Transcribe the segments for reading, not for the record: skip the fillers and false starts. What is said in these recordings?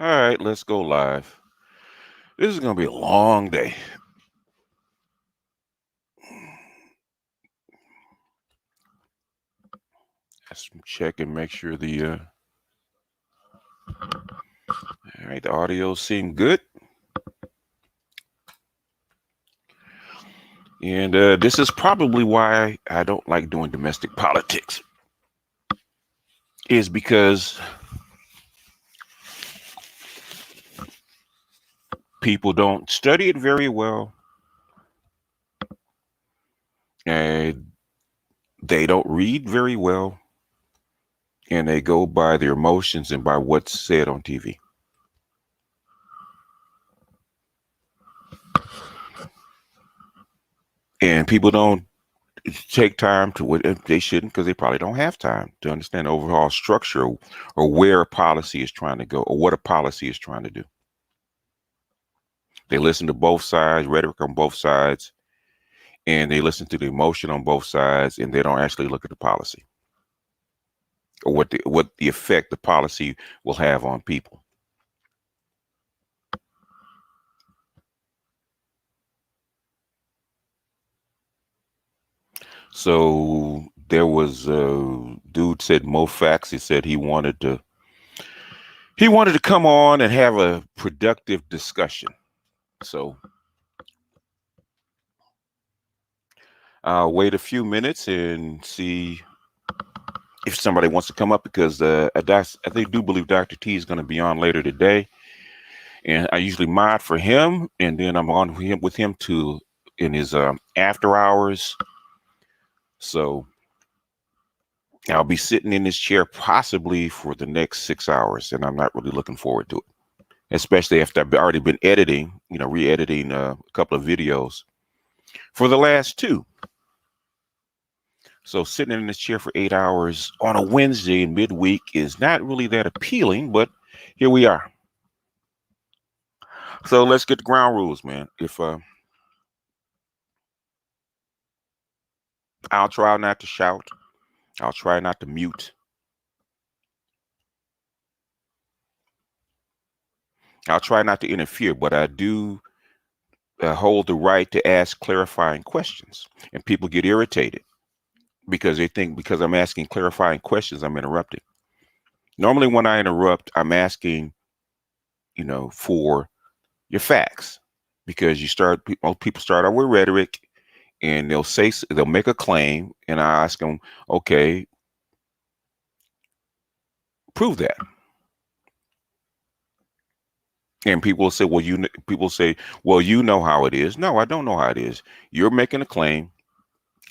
All right, let's go live. This is going to be a long day. Let's check and make sure all right, the audio seemed good. And this is probably why I don't like doing domestic politics, is because people don't study it very well, and they don't read very well, and they go by their emotions and by what's said on TV. And people don't take time to what they shouldn't, because they probably don't have time to understand the overall structure or where a policy is trying to go or what a policy is trying to do. They listen to both sides, rhetoric on both sides, and they listen to the emotion on both sides, and they don't actually look at the policy or what the effect the policy will have on people. So there was a dude said Mo Fax. He said he wanted to come on and have a productive discussion. So I'll wait a few minutes and see if somebody wants to come up, because I do believe Dr. T is going to be on later today, and I usually mod for him, and then I'm on with him too in his after hours. So I'll be sitting in this chair possibly for the next 6 hours, and I'm not really looking forward to it, especially after I've already been editing, re-editing a couple of videos for the last two. So sitting in this chair for 8 hours on a Wednesday in midweek is not really that appealing, but here we are. So let's get the ground rules, man. If I'll try not to shout, I'll try not to mute, I'll try not to interfere, but I do hold the right to ask clarifying questions. And people get irritated because they think because I'm asking clarifying questions, I'm interrupting. Normally, when I interrupt, I'm asking, for your facts, because most people start out with rhetoric, and they'll make a claim, and I ask them, okay, prove that. And people say, well, you know how it is. No, I don't know how it is. You're making a claim,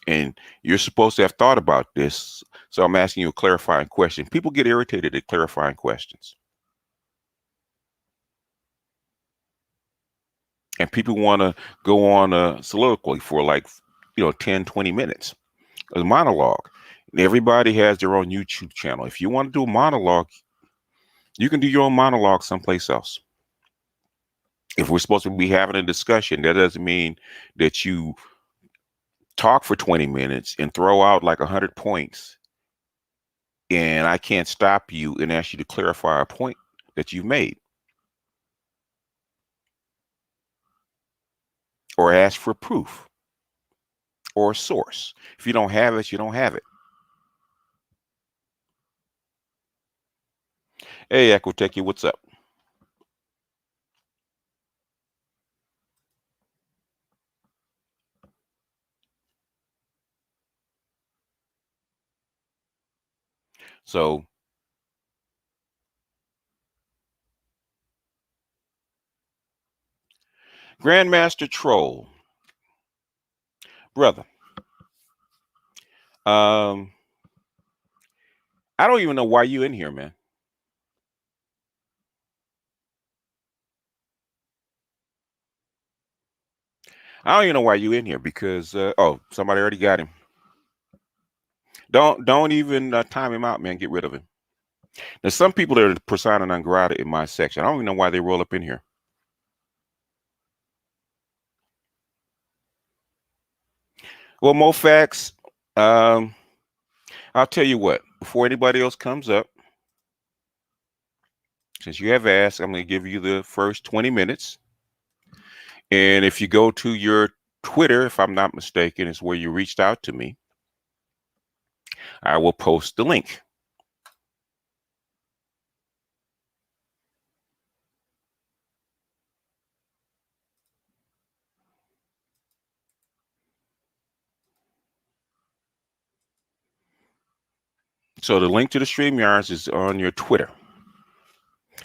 and you're supposed to have thought about this. So I'm asking you a clarifying question. People get irritated at clarifying questions. And people want to go on a soliloquy for 10, 20 minutes, a monologue. And everybody has their own YouTube channel. If you want to do a monologue, you can do your own monologue someplace else. If we're supposed to be having a discussion, that doesn't mean that you talk for 20 minutes and throw out like 100 points, and I can't stop you and ask you to clarify a point that you've made, or ask for proof or a source. If you don't have it, you don't have it. Hey, Ecotechie, what's up? So Grandmaster Troll, brother, um, I don't even know why you in here, man. I don't even know why you in here, because somebody already got him. Don't even time him out, man. Get rid of him. There's some people that are persona non grata in my section. I don't even know why they roll up in here. Well, Mofax, I'll tell you what. Before anybody else comes up, Since you have asked, I'm going to give you the first 20 minutes. And if you go to your Twitter, if I'm not mistaken, is where you reached out to me, I will post the link. So the link to the StreamYards is on your Twitter.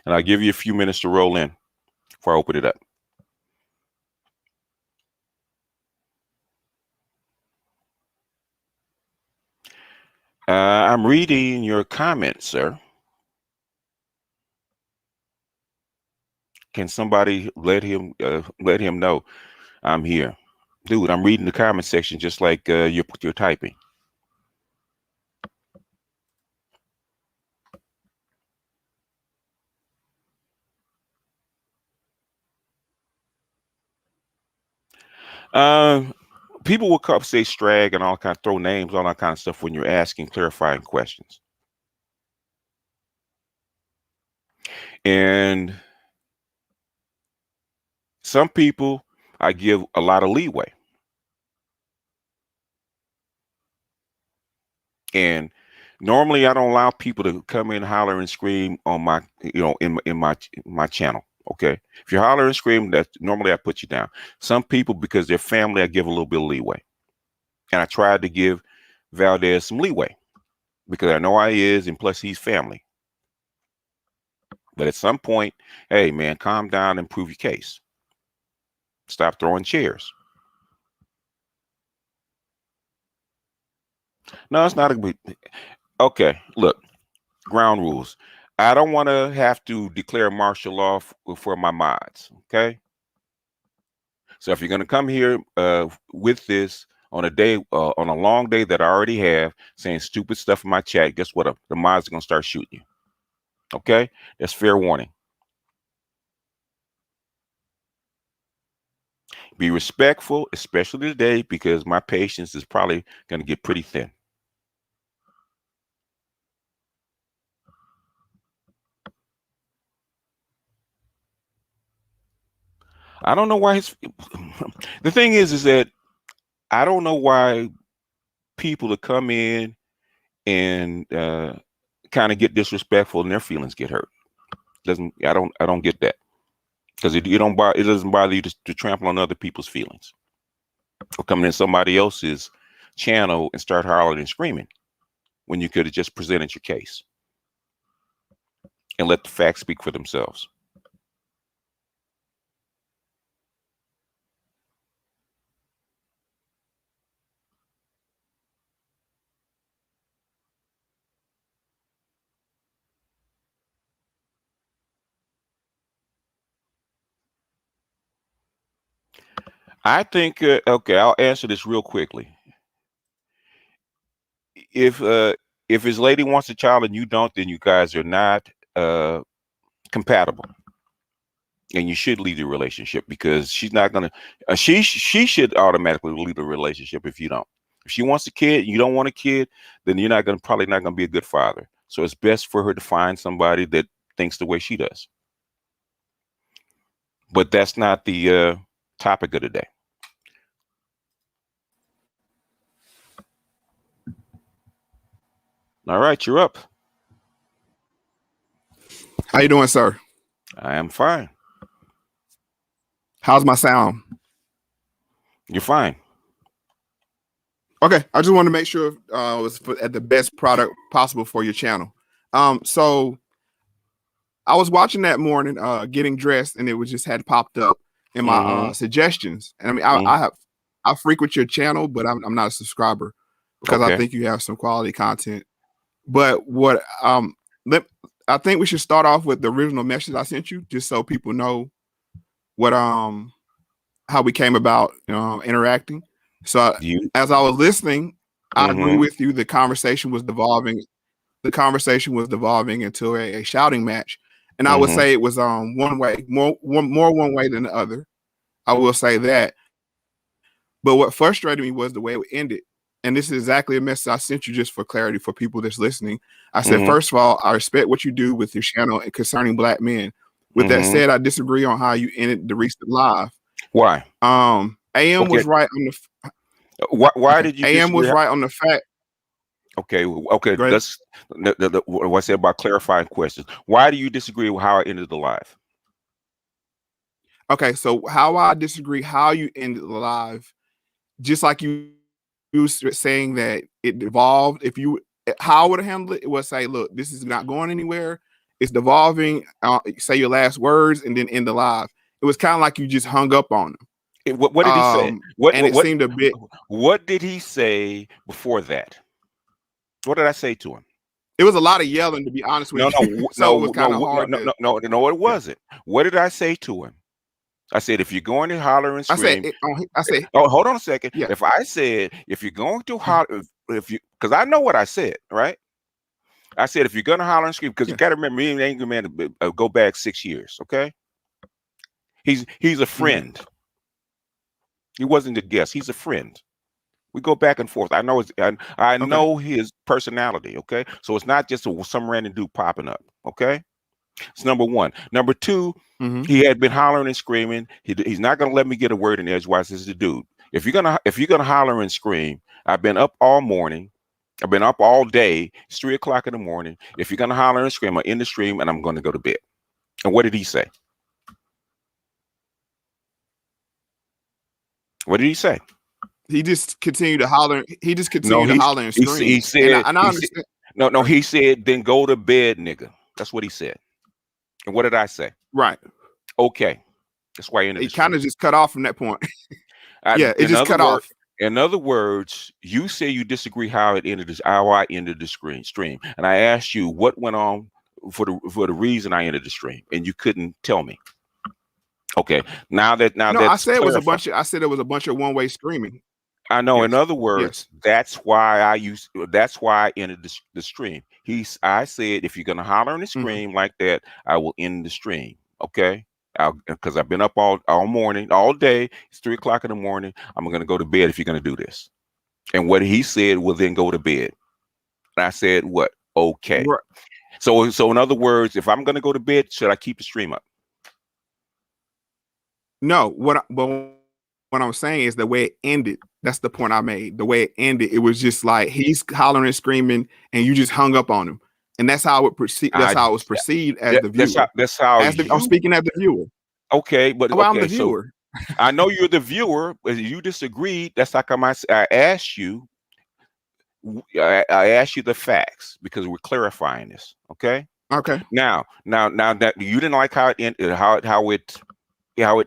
And I'll give you a few minutes to roll in before I open it up. I'm reading your comments, sir. Can somebody let him know I'm here? Dude, I'm reading the comment section just like you're typing. People will come say strag and all kind of throw names, all that kind of stuff when you're asking clarifying questions. And some people I give a lot of leeway. And normally I don't allow people to come in, holler and scream on my, in my channel. Okay. If you holler and scream, that normally I put you down. Some people, because they're family, I give a little bit of leeway. And I tried to give Valdez some leeway because I know how he is, and plus he's family. But at some point, hey man, calm down and prove your case. Stop throwing chairs. No, it's not a big. Okay, look, ground rules. I don't want to have to declare martial law for my mods. Okay. So if you're going to come here with this on a day, on a long day that I already have, saying stupid stuff in my chat, guess what? The mods are going to start shooting you. Okay. That's fair warning. Be respectful, especially today, because my patience is probably going to get pretty thin. I don't know why the thing is that I don't know why people to come in and kind of get disrespectful and their feelings get hurt. I don't get that, because it doesn't bother you to trample on other people's feelings or coming in somebody else's channel and start hollering and screaming when you could have just presented your case and let the facts speak for themselves. I think okay, I'll answer this real quickly. If his lady wants a child and you don't, then you guys are not compatible, and you should leave the relationship, because she's not gonna. She should automatically leave the relationship if you don't. If she wants a kid, you don't want a kid, then you're probably not gonna be a good father. So it's best for her to find somebody that thinks the way she does. But that's not the topic of the day. All right, you're up. How you doing, sir? I am fine. How's my sound? You're fine. Okay, I just wanted to make sure it was at the best product possible for your channel. So I was watching that morning, getting dressed, and it was just had popped up in my suggestions. And I mean, I frequent your channel, but I'm not a subscriber because I think you have some quality content. But what I think we should start off with the original message I sent you, just so people know what how we came about interacting. So as I was listening, I agree with you. The conversation was devolving. The conversation was devolving into a shouting match, and I would say it was one way, more one way than the other. I will say that. But what frustrated me was the way it ended, and this is exactly a message I sent you just for clarity for people that's listening. I said, Mm-hmm. first of all, I respect what you do with your channel and concerning Black men. With that Mm-hmm. said, I disagree on how you ended the recent live. Why? AM Okay. was right on the Why okay. did you AM was disagree? right on the fact. Okay. Okay. Go ahead. Let's what I said about clarifying questions. Why do you disagree with how I ended the live? Okay, so how I disagree, how you ended the live, just like you saying that it devolved. If you how I would handle it, it would say, look, this is not going anywhere. It's devolving. Say your last words and then end the live. It was kind of like you just hung up on them. What did he say? And it seemed a bit. What did he say before that? What did I say to him? It was a lot of yelling, to be honest with you. So it was kind of hard. No, it wasn't. What did I say to him? I said, if you're going to holler and scream, I said, oh, hold on a second. yeah. If I said, if you're going to holler, because I know what I said, right? I said, if you're going to holler and scream, because you got to remember, me and Angry Man go back 6 years, okay? He's a friend. He wasn't a guest. He's a friend. We go back and forth. I know I know his personality, okay? So it's not just some random dude popping up, okay? It's number one. Number two, he had been hollering and screaming. He's not gonna let me get a word in edgewise. This is the dude. If you're gonna holler and scream, I've been up all morning. I've been up all day. It's 3 o'clock in the morning. If you're gonna holler and scream, I'm in the stream and I'm gonna go to bed. And what did he say? What did he say? He just continued to holler. He just continued to holler and scream. He said, and I understand. No, he said, then go to bed, nigga. That's what he said. And what did I say? Right. Okay. That's why he kind of just cut off from that point. It just cut off. In other words, you say you disagree how I ended the stream, and I asked you what went on for the reason I ended the stream, and you couldn't tell me. Okay, I said it was a bunch of one-way screaming. I know. Yes. In other words, that's why I ended the stream. I said, if you're gonna holler and scream like that, I will end the stream. Okay. Because I've been up all morning, all day. It's 3 o'clock in the morning. I'm gonna go to bed if you're gonna do this. And what he said, well, then go to bed. And I said, what? Okay. Right. So in other words, if I'm gonna go to bed, should I keep the stream up? No. What I'm saying is the way it ended. That's the point I made. The way it ended, it was just like he's hollering and screaming, and you just hung up on him. And that's how it perceived. That's how it was perceived as the viewer. That's how I'm speaking as the viewer. Okay, but I'm the viewer. So I know you're the viewer, but you disagreed. That's how come I asked you. I asked you the facts because we're clarifying this. Okay. Okay. Now that you didn't like how it ended, how it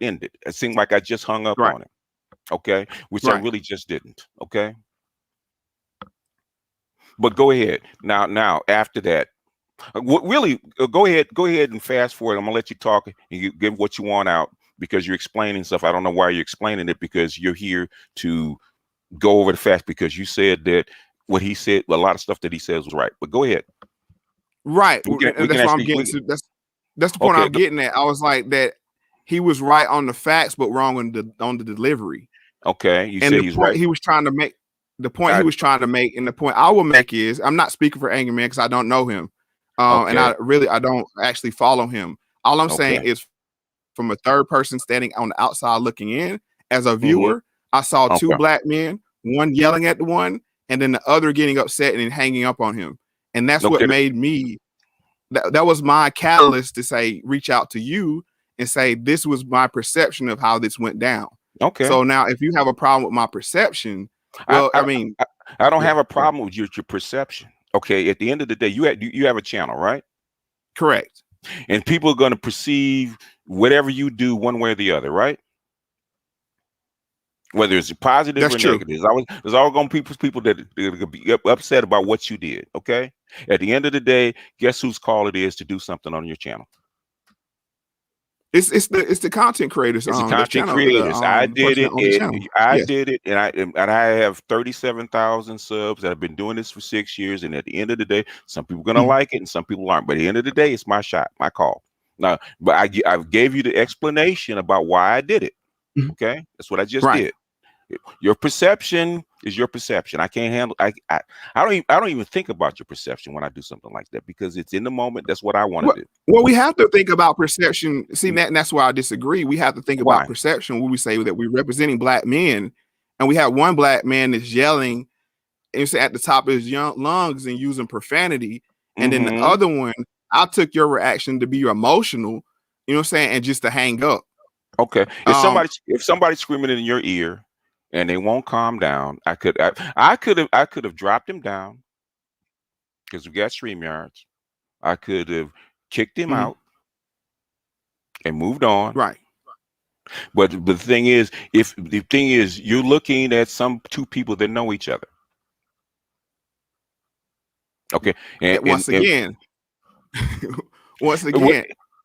ended. It seemed like I just hung up on it. Okay, which I really just didn't. Okay. But go ahead. Now after that, really go ahead and fast forward. I'm gonna let you talk and you give what you want out because you're explaining stuff. I don't know why you're explaining it because you're here to go over the facts because you said that what he said, a lot of stuff that he says was right. But go ahead. Right. That's what I'm getting to. That's the point I'm getting at. I was like that he was right on the facts, but wrong on the delivery. Okay. You said he's right. He was trying to make the point he was trying to make, and the point I will make is I'm not speaking for Angry Man because I don't know him. And I don't actually follow him. All I'm saying is from a third person standing on the outside looking in as a viewer, I saw two black men, one yelling at the one, and then the other getting upset and hanging up on him. And that's what made me, that was my catalyst to say, reach out to you and say, this was my perception of how this went down. Okay. So now if you have a problem with my perception, well, I don't have a problem with your perception. Okay. At the end of the day, you have a channel, right? Correct. And people are going to perceive whatever you do one way or the other, right? Whether it's positive or negative, there's always going to be people that are be upset about what you did. Okay. At the end of the day, guess whose call it is to do something on your channel? It's the content creators. It's the content creators. I did it. I did it, and I have 37,000 subs. I've been doing this for 6 years, and at the end of the day, some people are gonna like it, and some people aren't. But at the end of the day, it's my shot, my call. Now, but I gave you the explanation about why I did it. Okay, that's what I just did. Your perception Is your perception. I can't handle. I don't even think about your perception when I do something like that because it's in the moment. That's what I want to do. Well, we have to think about perception. See, and that's why I disagree. We have to think about Why? perception when we say that we're representing black men, and we have one black man that's yelling and at the top of his lungs and using profanity, and then the other one, I took your reaction to be emotional, you know what I'm saying, and just to hang up. Okay. If somebody's screaming in your ear and they won't calm down, I could have dropped him down because we got StreamYards. I could have kicked him out and moved on. Right. But the thing is, you're looking at two people that know each other. Okay. And once again,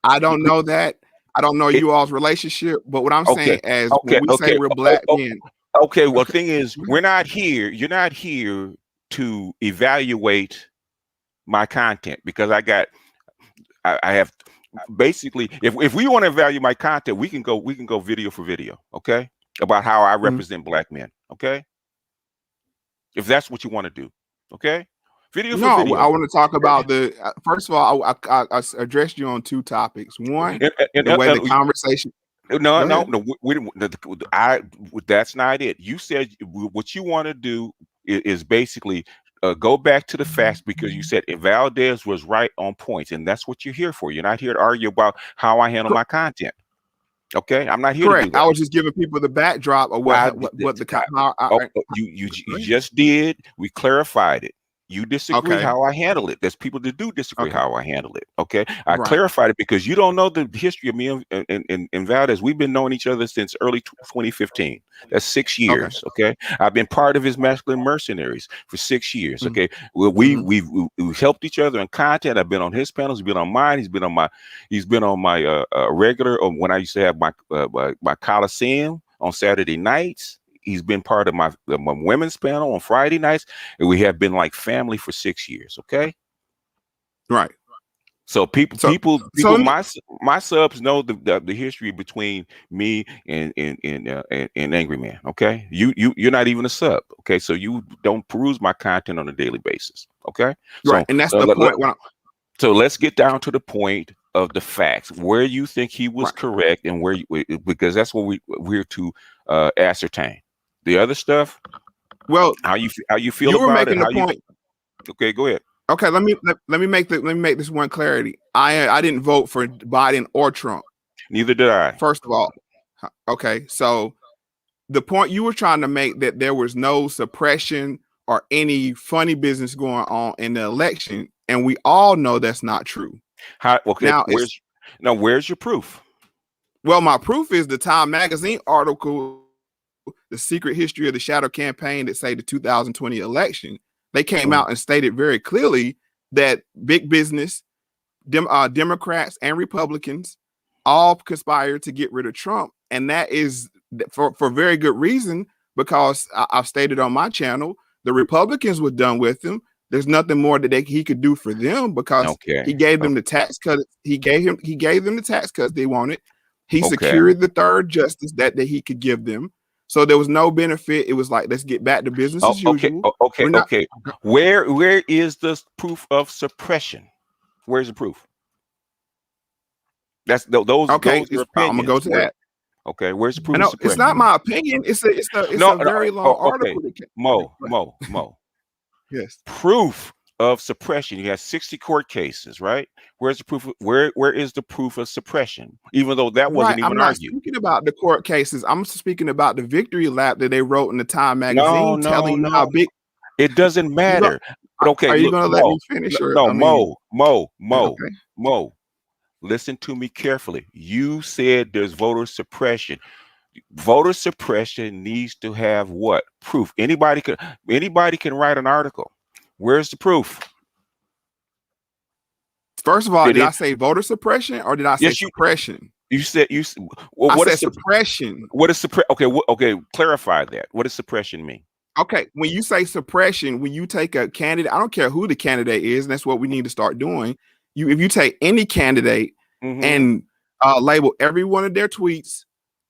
I don't know that. I don't know you all's relationship, but what I'm saying is when we say we're black men. Okay, well, the thing is, we're not here. You're not here to evaluate my content because I have basically, if we want to evaluate my content, we can go video for video, okay, about how I represent black men, okay, if that's what you want to do, okay. Video for video. I want to talk about first of all, I addressed you on two topics. One, the way the conversation. No. That's not it. You said what you want to do is basically go back to the facts because you said Valdez was right on points, and that's what you're here for. You're not here to argue about how I handle my content. Okay, I'm not here to do that. I was just giving people the backdrop of you just did. We clarified it. You disagree how I handle it. There's people that do disagree how I handle it. Okay. I clarified it because you don't know the history of me and Valdez. We've been knowing each other since early 2015. That's 6 years. Okay. I've been part of his masculine mercenaries for 6 years. Okay. Well, we've helped each other in content. I've been on his panels. He's been on mine. He's been on my regular, when I used to have my Coliseum on Saturday nights. He's been part of my women's panel on Friday nights, and we have been like family for 6 years. Okay, right. So my subs know the history between me and Angry Man. Okay, you're not even a sub. Okay, so you don't peruse my content on a daily basis. Okay, right, and that's the point. So let's get down to the point of the facts, where you think he was correct, and because that's what we're to ascertain. The other stuff, well, how you feel about it? Okay, go ahead. Okay, let me make this one clarity. I didn't vote for Biden or Trump. Neither did I. First of all, okay. So the point you were trying to make that there was no suppression or any funny business going on in the election, and we all know that's not true. Where's your proof? Well, my proof is the Time Magazine article. The secret history of the shadow campaign that say the 2020 election, they came out and stated very clearly that big business, Democrats and Republicans all conspired to get rid of Trump. And that is for very good reason, because I've stated on my channel, the Republicans were done with him. There's nothing more that he could do for them because he gave them the tax cuts. He gave them the tax cuts they wanted. He secured the third justice that he could give them. So there was no benefit. It was like, let's get back to business as usual. Okay. Where is the proof of suppression? Where's the proof? That's those. Okay, those I'm gonna go to that. Okay, where's the proof of suppression? It's not my opinion. It's a very long article. Mo. Yes. Proof of suppression. You have 60 court cases, right? Where's the proof? Where is the proof of suppression? Even though that wasn't even argued. I'm not speaking about the court cases. I'm speaking about the victory lap that they wrote in the Time Magazine telling how big. It doesn't matter. Okay, are you going to let me finish? Mo. Listen to me carefully. You said there's voter suppression. Voter suppression needs to have what? Proof. Anybody can write an article. Where's the proof? First of all, did I say voter suppression or did I say suppression? You said I said suppression. What is suppression? Okay. Clarify that. What does suppression mean? Okay, when you say suppression, when you take a candidate, I don't care who the candidate is, and that's what we need to start doing. If you take any candidate and label every one of their tweets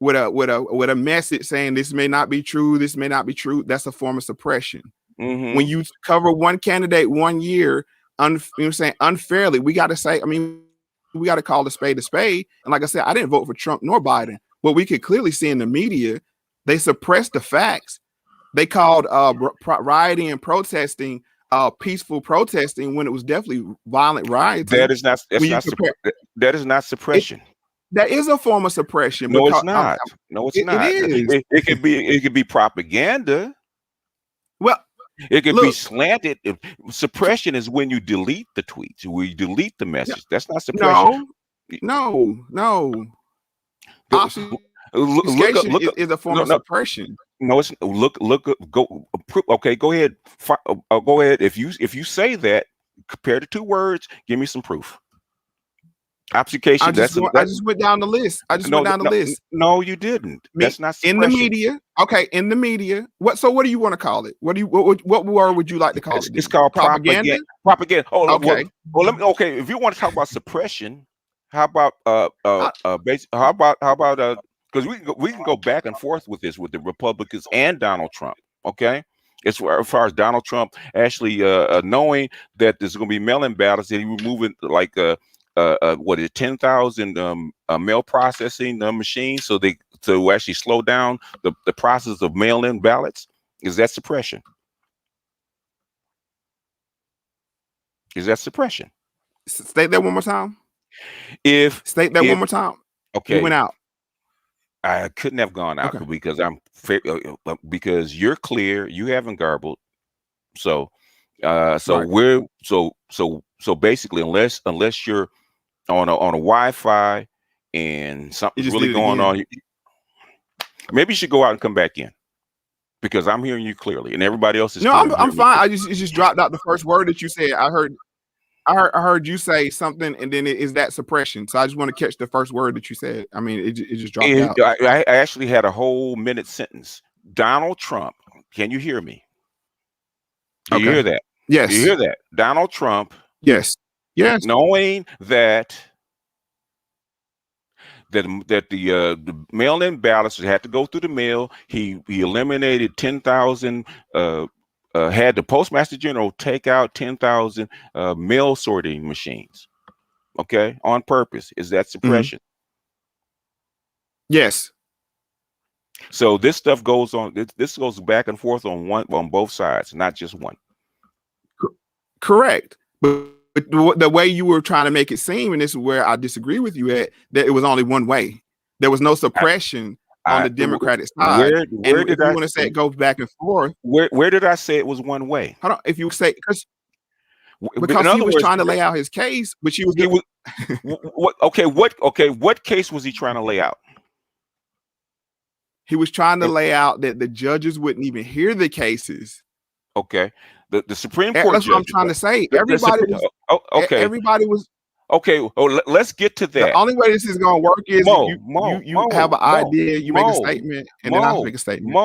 with a message saying this may not be true, this may not be true, that's a form of suppression. When you cover one candidate 1 year, you know what I'm saying, unfairly, we got to say, I mean, we got to call a spade a spade. And like I said, I didn't vote for Trump nor Biden. What we could clearly see in the media, they suppressed the facts. They called rioting and protesting peaceful protesting when it was definitely violent rioting. That is not. That is not suppression. That is a form of suppression. No, it's not. No, it's not. It is. It could be propaganda. Well, it could be slanted. Suppression is when you delete the tweets, when you delete the message. That's not suppression. No. Look, is a form of suppression. No, it's go. Okay, go ahead. Go ahead. If you say that, compare the two words. Give me some proof. Obfuscation. I just went down the list. No, you didn't. That's not suppression. In the media. Okay, in the media. What do you want to call it? What word would you like to call it? It's called propaganda. Propaganda. Oh, okay. Okay. If you want to talk about suppression, how about because we can go back and forth with this with the Republicans and Donald Trump. Okay. As far as Donald Trump actually knowing that there's going to be mail-in ballots, that he was moving like 10,000 mail processing machines, so to actually slow down the process of mail-in ballots. Is that suppression? Is that suppression? State that one more time. State that one more time. Okay. You went out. I couldn't have gone out because you're clear. You haven't garbled. So right. So basically, unless you're on a Wi-Fi and something's really going on, maybe you should go out and come back in, because I'm hearing you clearly and everybody else is. No, I'm fine. It just dropped out the first word that you said. I heard you say something, and then is that suppression? So I just want to catch the first word that you said. I mean, it just dropped out. I actually had a whole minute sentence. Donald Trump. Can you hear me? Do you hear that? Yes. Do you hear that? Donald Trump. Yes. Knowing that the mail-in ballots had to go through the mail, he eliminated 10,000. Had the Postmaster General take out 10,000 mail sorting machines. Okay, on purpose. Is that suppression? Yes. So this stuff goes on. This goes back and forth on both sides, not just one. Correct, but the way you were trying to make it seem, and this is where I disagree with you at, that it was only one way. There was no suppression on the Democratic side. Where did I want to say it goes back and forth? Where did I say it was one way? Hold on. If you say because he was trying to lay out his case, but he was what case was he trying to lay out? He was trying to lay out that the judges wouldn't even hear the cases. Okay. The Supreme Court. That's what I'm trying to say. Everybody was. Okay. Oh, let's get to that. The only way this is going to work is you have an idea, you make a statement, and then I make a statement.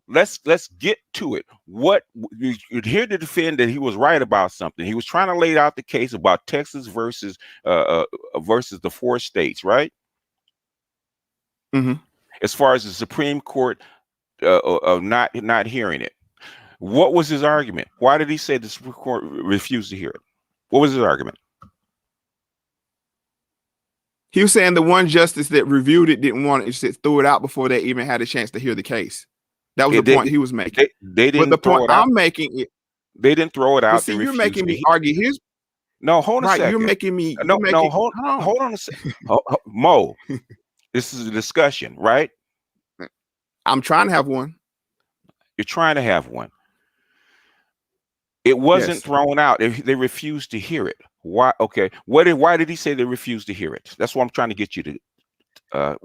Let's get to it. What you're here to defend that he was right about something. He was trying to lay out the case about Texas versus the 4 states, right? Mm-hmm. As far as the Supreme Court not hearing it. What was his argument? Why did he say the Supreme Court refused to hear it? What was his argument? He was saying the one justice that reviewed it didn't want it, threw it out before they even had a chance to hear the case. That was the point he was making. They didn't. But the point I'm making, they didn't throw it out. See, you're making me argue his. No, hold on a second. You're making me. Hold on a second. Mo, this is a discussion, right? I'm trying to have one. You're trying to have one. It wasn't thrown out. They refused to hear it. Why? Okay. Why did he say they refused to hear it? That's what I'm trying to get you to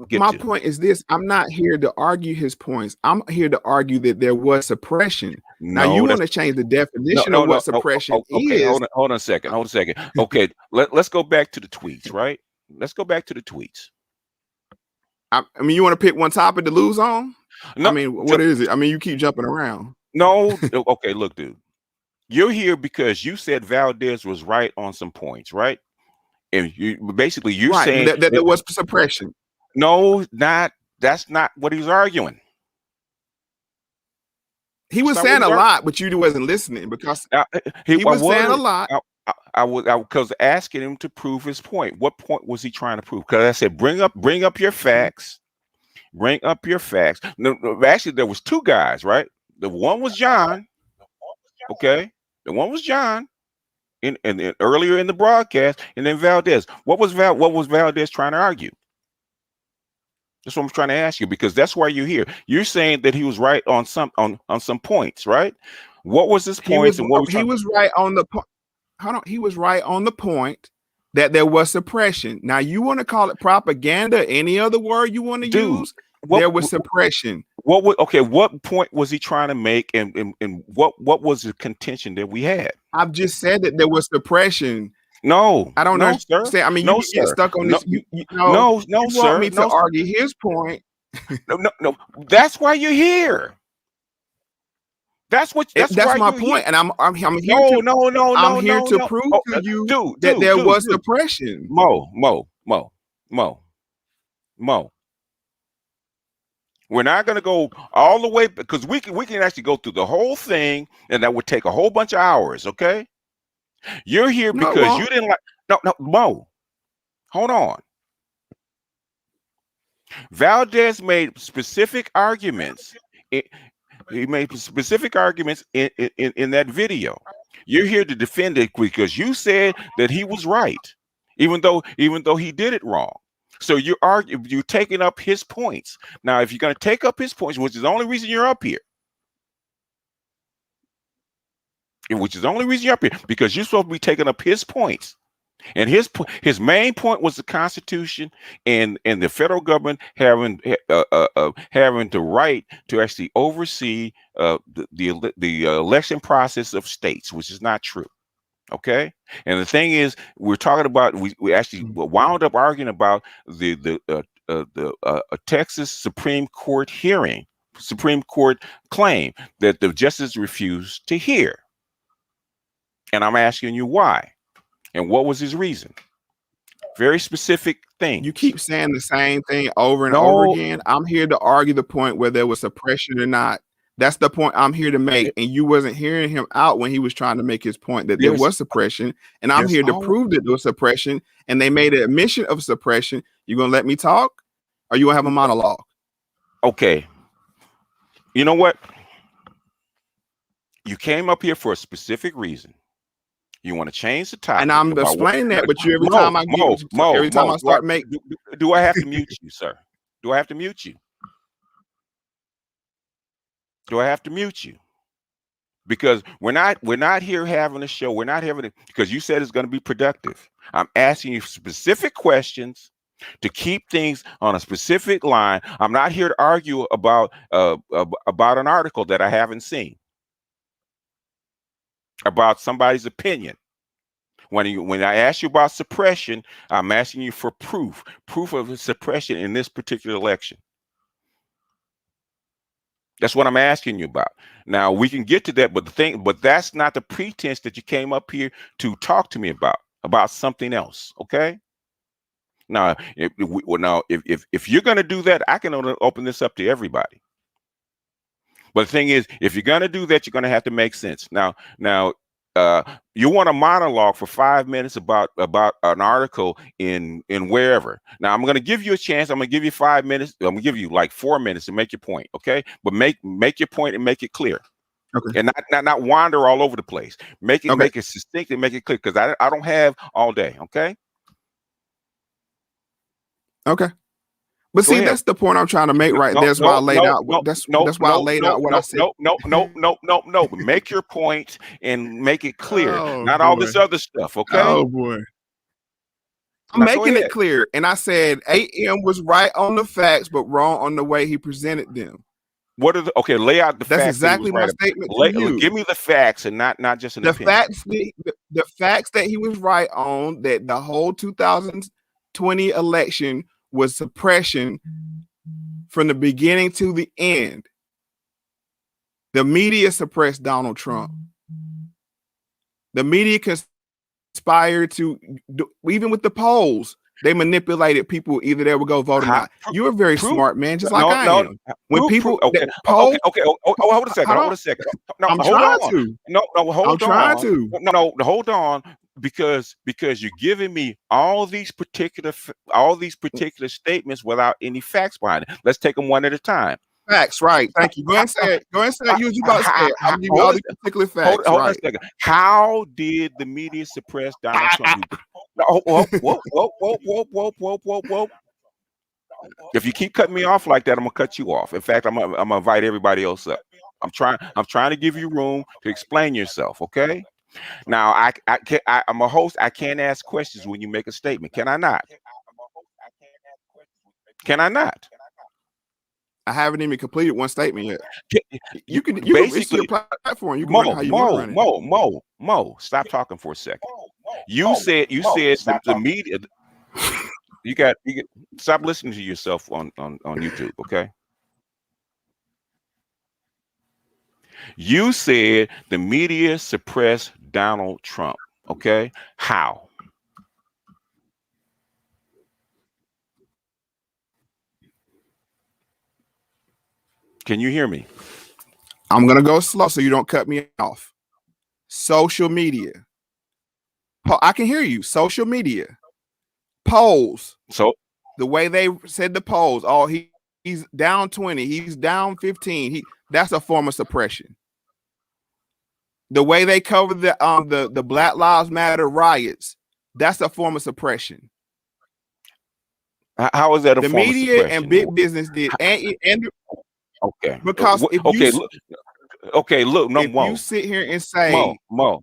get My to. point is this. I'm not here to argue his points. I'm here to argue that there was suppression. Now you want to change the definition of what suppression is. Hold on a second. Okay. Let's go back to the tweets, right? Let's go back to the tweets. I mean, you want to pick one topic to lose on? No, I mean, what is it? I mean, you keep jumping around. No. Okay, look, dude. You're here because you said Valdez was right on some points, right? And you're right, saying that there was suppression. No, not That's not what he's arguing. He was saying a lot, but you wasn't listening because he was saying a lot. I was asking him to prove his point. What point was he trying to prove? Because I said, bring up your facts. Bring up your facts. No, actually, there was two guys, right? The one was John. Okay, the one was John. In earlier in the broadcast, and then Valdez. What was Valdez trying to argue? That's what I'm trying to ask you, because that's why you're here. You're saying that he was right on some points, right? What was his points? He was right on the point. Hold on, he was right on the point that there was suppression. Now you want to call it propaganda, any other word you want to use? There was suppression. What point was he trying to make, and what was the contention that we had? I've just said that there was suppression. No, I don't know, sir. I mean, you get stuck on this. You sir. Want me to argue his point? No. That's why you're here. That's my point, and I'm here to prove to you that there was suppression. Mo. We're not going to go all the way, because we can actually go through the whole thing, and that would take a whole bunch of hours. Okay, you're here because you didn't like. No, Mo. Hold on. Valdez made specific arguments. He made specific arguments in that video. You're here to defend it because you said that he was right, even though he did it wrong. So you're taking up his points. Now, if you're going to take up his points, which is the only reason you're up here, because you're supposed to be taking up his points. And his main point was the Constitution and the federal government having the right to actually oversee the election process of states, which is not true. Okay, and the thing is, we're talking about we actually wound up arguing about the Texas Supreme Court claim that the justice refused to hear, and I'm asking you why. And what was his reason? Very specific thing. You keep saying the same thing over and over again. I'm here to argue the point where there was suppression or not. That's the point I'm here to make. And you wasn't hearing him out when he was trying to make his point that there was suppression. And I'm here to prove that there was suppression. And they made an admission of suppression. You gonna let me talk? Or you gonna have a monologue? Okay. You know what? You came up here for a specific reason. You want to change the topic, and I'm explaining that. But every time I start making, do I have to mute you, sir? Do I have to mute you? Do I have to mute you? Because we're not here having a show. We're not having it because you said it's going to be productive. I'm asking you specific questions to keep things on a specific line. I'm not here to argue about an article that I haven't seen, about somebody's opinion. When I ask you about suppression, I'm asking you for proof of suppression in this particular election. That's what I'm asking you about. Now we can get to that, but that's not the pretense that you came up here to talk to me about something else. Okay. Now, if you're going to do that, I can open this up to everybody. But the thing is, if you're going to do that, you're going to have to make sense. Now, you want a monologue for 5 minutes about an article in wherever. Now, I'm going to give you a chance. I'm going to give you 5 minutes. I'm going to give you like 4 minutes to make your point. Okay, but make your point and make it clear. Okay, and not wander all over the place. Make it succinct and make it clear, because I don't have all day. Okay. Okay. But see, that's the point I'm trying to make, right? That's why I laid out. That's why I laid out what I said. No. Make your point and make it clear. Not all this other stuff. Okay. Oh boy. I'm making it clear. And I said AM was right on the facts, but wrong on the way he presented them. What are lay out the facts. That's exactly my statement to you. Give me the facts and not just an opinion. The facts that he was right on, that the whole 2020 election was suppression from the beginning to the end. The media suppressed Donald Trump. The media conspired to, even with the polls, they manipulated people. Either they would go vote or not. You're a very smart man, just like I am. When people okay, poll, hold a second, hold a second. No, I'm hold trying on. to. No, hold I'm on. trying to. No, hold on, because you're giving me all these particular statements without any facts behind it. Let's take them one at a time. Facts, right? Thank you. Go ahead and say it. Go ahead and say it. You was about to say it. I'm giving you all these particular facts. Hold on right? a second. How did the media suppress Donald Trump? No, whoa. If you keep cutting me off like that, I'm gonna cut you off. In fact, I'm gonna invite everybody else up. I'm trying to give you room to explain yourself. Okay. Now I'm a host. I can't ask questions when you make a statement. Can I not? Can I not? I haven't even completed one statement yet. You can basically, it's your platform. You can run it how you want to run it. Mo, stop talking for a second. You said the media. You got stop listening to yourself on YouTube, okay? You said the media suppressed Donald Trump, okay? How? Can you hear me? I'm gonna go slow so you don't cut me off. Social media. I can hear you. Social media. Polls. So the way they said the polls, oh, he's down 20, he's down 15. That's a form of suppression. The way they covered the Black Lives Matter riots, that's a form of suppression. How is that a the form media of suppression? And big business did, and okay, because look, no, if Mo, you sit here and say Mo,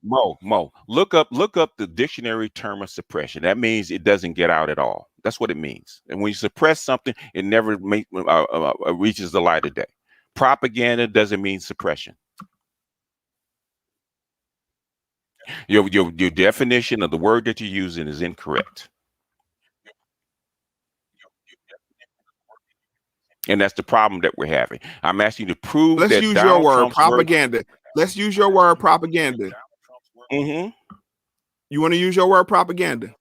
look up the dictionary term of suppression. That means it doesn't get out at all. That's what it means. And when you suppress something, it never reaches the light of day. Propaganda doesn't mean suppression. Your definition of the word that you're using is incorrect. And that's the problem that we're having. I'm asking you to prove Let's that use Donald your word, Trump's propaganda. Let's use your word, propaganda. Mm-hmm. You want to use your word, propaganda?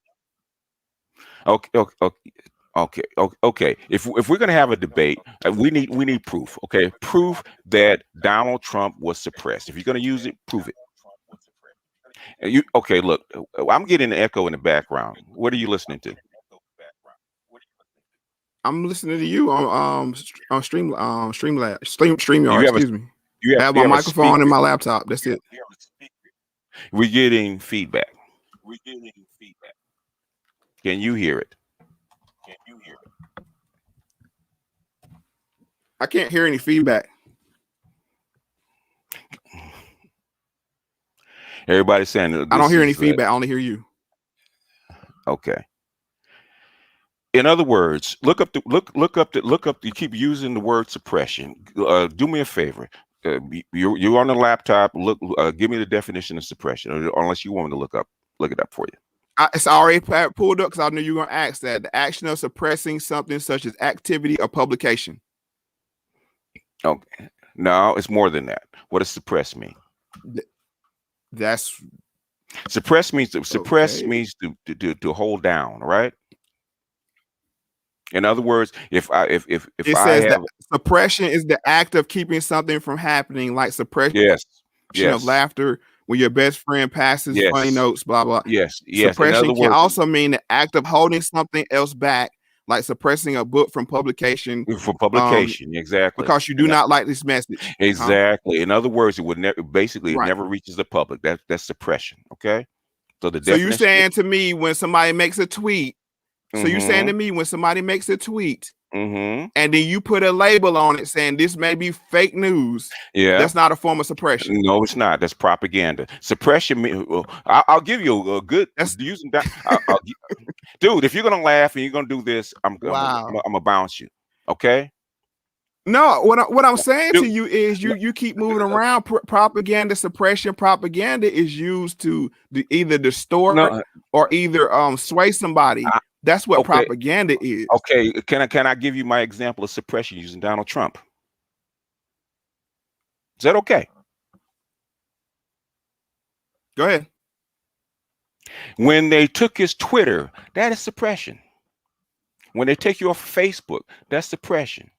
Okay. If we're gonna have a debate, we need proof. Okay, proof that Donald Trump was suppressed. If you're gonna use it, prove it. Look, I'm getting an echo in the background. What are you listening to? I'm listening to you on StreamYard. Excuse me. I have my microphone and my laptop. That's it. We're getting feedback. Can you hear it? I can't hear any feedback. Everybody's saying I don't hear any feedback. I only hear you. Okay. In other words, look up. You keep using the word suppression. Do me a favor. You're on the laptop. Look. Give me the definition of suppression, unless you want me to look it up for you. It's already pulled up because I knew you were going to ask that. The action of suppressing something such as activity or publication. Okay. No, it's more than that. What does suppress mean? That's suppress means to hold down, right? In other words, if I have that suppression is the act of keeping something from happening, like suppression of laughter when your best friend passes funny notes, blah blah. Yes. Suppression can also mean the act of holding something else back, like suppressing a book from publication. Exactly. Because you do not like this message. Exactly. In other words, it would never it never reaches the public. That's suppression. Okay. So you're saying to me when somebody makes a tweet. So you're saying to me when somebody makes a tweet and then you put a label on it saying this may be fake news. Yeah. That's not a form of suppression. No, it's not. That's propaganda. Suppression. I'll give you a good using that. Dude, if you're gonna laugh and you're gonna do this, I'm gonna bounce you. Okay. No, what I'm saying to you is you keep moving around. Propaganda, suppression. Propaganda is used to either distort or either sway somebody. That's what propaganda is. Okay, can I give you my example of suppression using Donald Trump? Is that okay? Go ahead. When they took his Twitter, that is suppression. When they take you off Facebook, that's suppression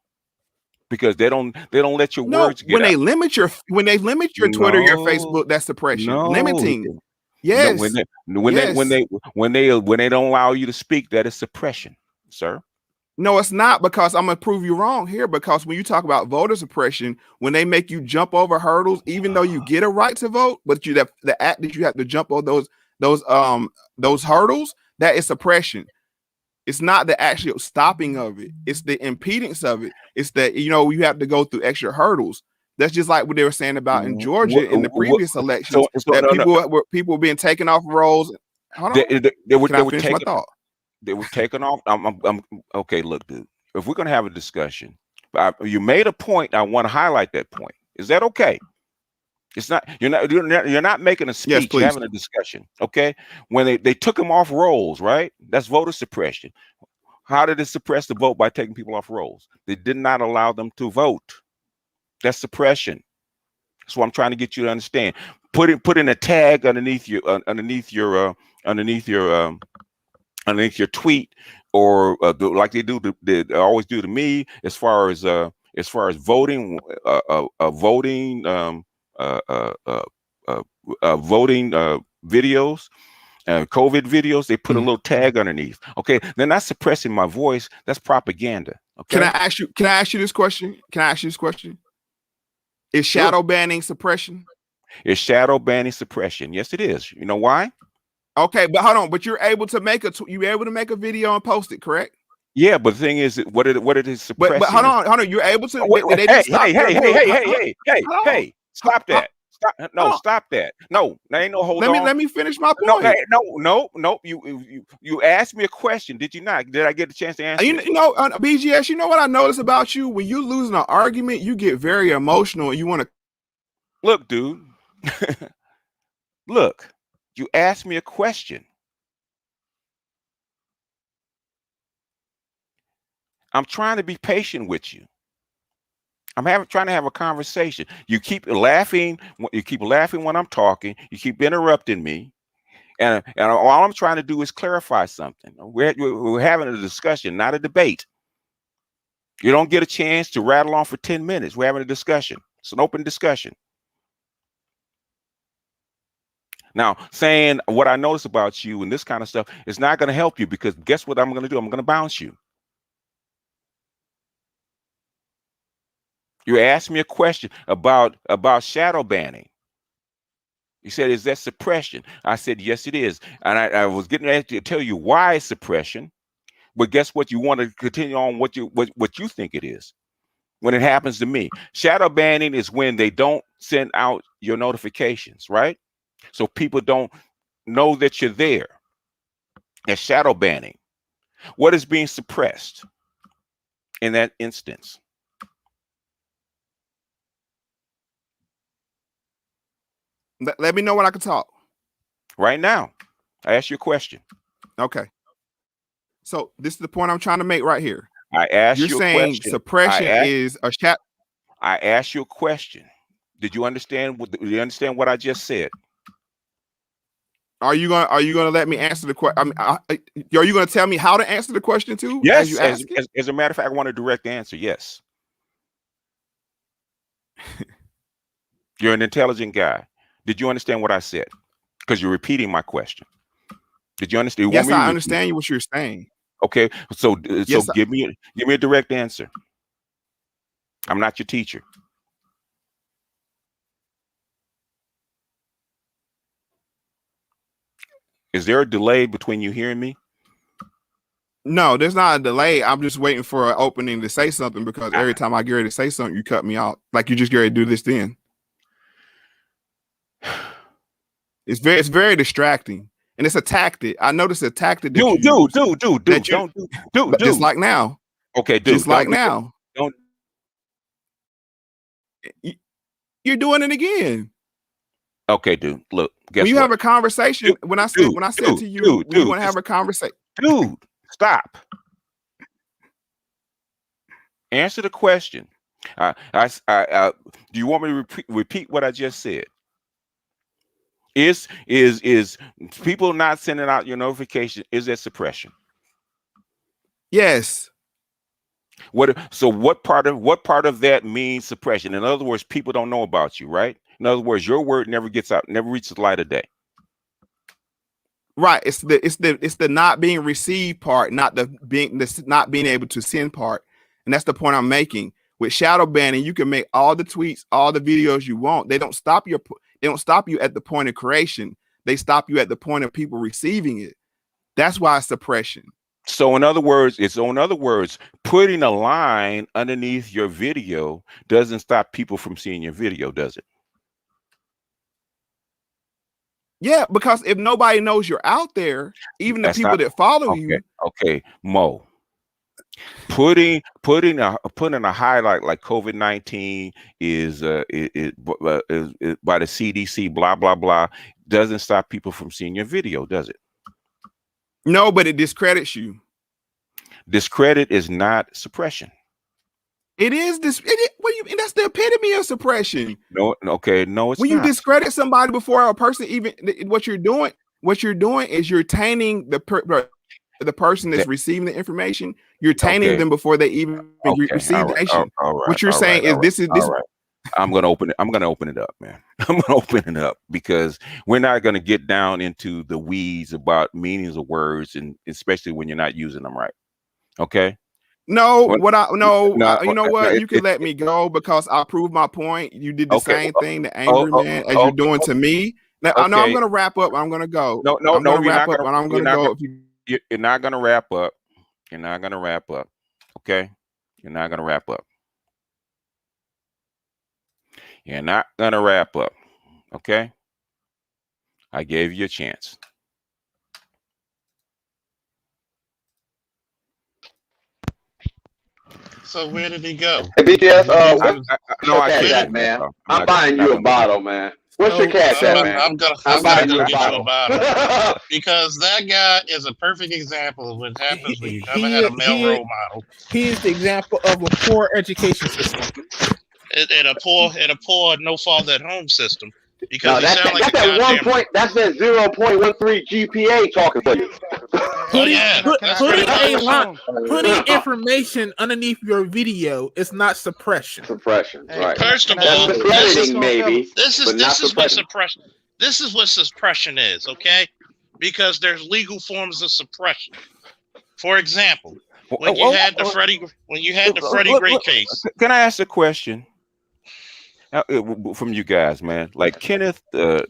because they don't let your No, words get out. when they limit your Twitter, your No, Facebook, that's suppression. no, Limiting. no. When Yes. they when they when Yes. they when they don't allow you to speak, that is suppression, sir. No, it's not, because I'm gonna prove you wrong here. Because when you talk about voter suppression, when they make you jump over hurdles, even though you get a right to vote, but you that the act that you have to jump over those hurdles, that is suppression. It's not the actual stopping of it. It's the impedance of it. It's that you have to go through extra hurdles. That's just like what they were saying about in Georgia in the previous elections, So that no, no. people being taken off rolls. Hold on. Can They I were finish my taken. thought? They were taken off. Okay. Look, dude. If we're gonna have a discussion, you made a point. I want to highlight that point. Is that okay? It's not. You're not making a Yes, speech. You're please. having a discussion. Okay. When they took him off rolls, right? That's voter suppression. How did it suppress the vote by taking people off rolls? They did not allow them to vote. That's suppression. That's what I'm trying to get you to understand. Put in a tag underneath underneath your tweet, or like they always do to me, as far as voting, voting uh, uh, uh, voting videos, COVID videos. They put a Mm. little tag underneath. Okay, they're not suppressing my voice. That's propaganda. Can I Okay, ask you? Can I ask you this question? Can I ask you this question? Is sure. shadow banning suppression? It's shadow banning suppression. Yes, it is. You know why? Okay, but hold on. But you're able to make a video and post it, correct? Yeah, but the thing is, what it is But suppressing is. hold on. You're able to. Oh, wait, Did wait, they hey, just stop hey, your hey, hey, ability? hey, hey, hey, hey, Hold on. hey! Stop Ho- that! Stop! No, Hold on. stop that! No, there ain't no hold Let me on. let me finish my No, point. hey, no, no, no. You asked me a question, did you not? Did I get a chance to answer it? BGS. You know what I noticed about you? When you losing an argument, you get very emotional and you want to. Look, dude. Look, you asked me a question. I'm trying to be patient with you. Trying to have a conversation. You keep laughing. You keep laughing when I'm talking. You keep interrupting me. And all I'm trying to do is clarify something. We're having a discussion, not a debate. You don't get a chance to rattle on for 10 minutes. We're having a discussion. It's an open discussion. Now, saying what I notice about you and this kind of stuff is not going to help you, because guess what I'm going to do? I'm going to bounce you. You asked me a question about shadow banning. You said, is that suppression? I said, yes, it is. And I was getting ready to tell you why it's suppression. But guess what? You want to continue on what you think it is. When it happens to me, shadow banning is when they don't send out your notifications, right? So people don't know that you're there. That's shadow banning. What is being suppressed in that instance? Let me know when I can talk. Right now, I ask you a question. Okay. So this is the point I'm trying to make right here. I asked You're you a saying question. I suppression asked is a chat. I asked you a question. Did you understand what I just said? Are you gonna let me answer the question? Are you gonna tell me how to answer the question too, as you Yes. As, ask it? as, as a matter of fact, I want a direct answer. Yes. You're an intelligent guy. Did you understand what I said? Because you're repeating my question. Did you understand? You want Yes, me to I repeat? understand what you're saying. Okay. So Yes, give me a direct answer. I'm not your teacher. Is there a delay between you hearing me? no, there's not a delay. I'm just waiting for an opening to say something, because I, every time I get ready to say something, you cut me off. Like you just get ready to do this then. It's very distracting. And it's a tactic. I noticed a tactic that you use. dude, don't do, But just dude. like now. Okay, Just dude, like don't do that. now. Don't. You're doing it again. Okay, dude. Look, When guess you have what? a conversation, Dude, when I said to you, when you want to have a conversation. Dude, stop. Answer the question. Do you want me to repeat what I just said? Is people not sending out your notification? Is that suppression? Yes. What part of that means suppression? In other words, people don't know about you, right? In other words, your word never gets out, never reaches the light of day. Right. It's the not being received part, not the not being able to send part. And that's the point I'm making. With shadow banning, you can make all the tweets, all the videos you want. They don't stop you at the point of creation. They stop you at the point of people receiving it. That's why it's suppression. So in other words, putting a line underneath your video doesn't stop people from seeing your video, does it? Yeah, because if nobody knows you're out there, even the people that follow you. Okay, Mo. Putting a highlight like COVID-19 is by the CDC, blah blah blah, doesn't stop people from seeing your video, does it? No, but it discredits you. Discredit is not suppression. It is this. That's the epitome of suppression. No, okay, no, it's when not. You discredit somebody before a person even what you're doing is you're tainting the person that's receiving the information. You're tainting them before they even receive the information. What you're saying is this. Right. I'm gonna open it up, man. I'm gonna open it up because we're not gonna get down into the weeds about meanings of words, and especially when you're not using them right. Okay. You can let me go because I proved my point. You did the same thing, the angry man, as you're doing to me. Now, I know I'm going to wrap up. I'm going to go. I'm going to wrap up. I'm going to go. You're not going to wrap up. You're not going to wrap up. Okay. You're not going to wrap up. You're not going to wrap up. Okay. I gave you a chance. So where did he go? Hey, BTS, no, I can't, man. I'm buying you a bottle, man. What's your cash at, man? I'm gonna go get you a bottle because that guy is a perfect example of what happens when you never had a male role model. He is the example of a poor education system and a poor no father at home system. Because that's that 0.13 GPA talking for you. Putting information underneath your video is not suppression. Suppression, right? First of all, this is what suppression is, okay? Because there's legal forms of suppression. For example, when you had the Freddie Gray case. Can I ask a question? From you guys, man, like Kenneth, the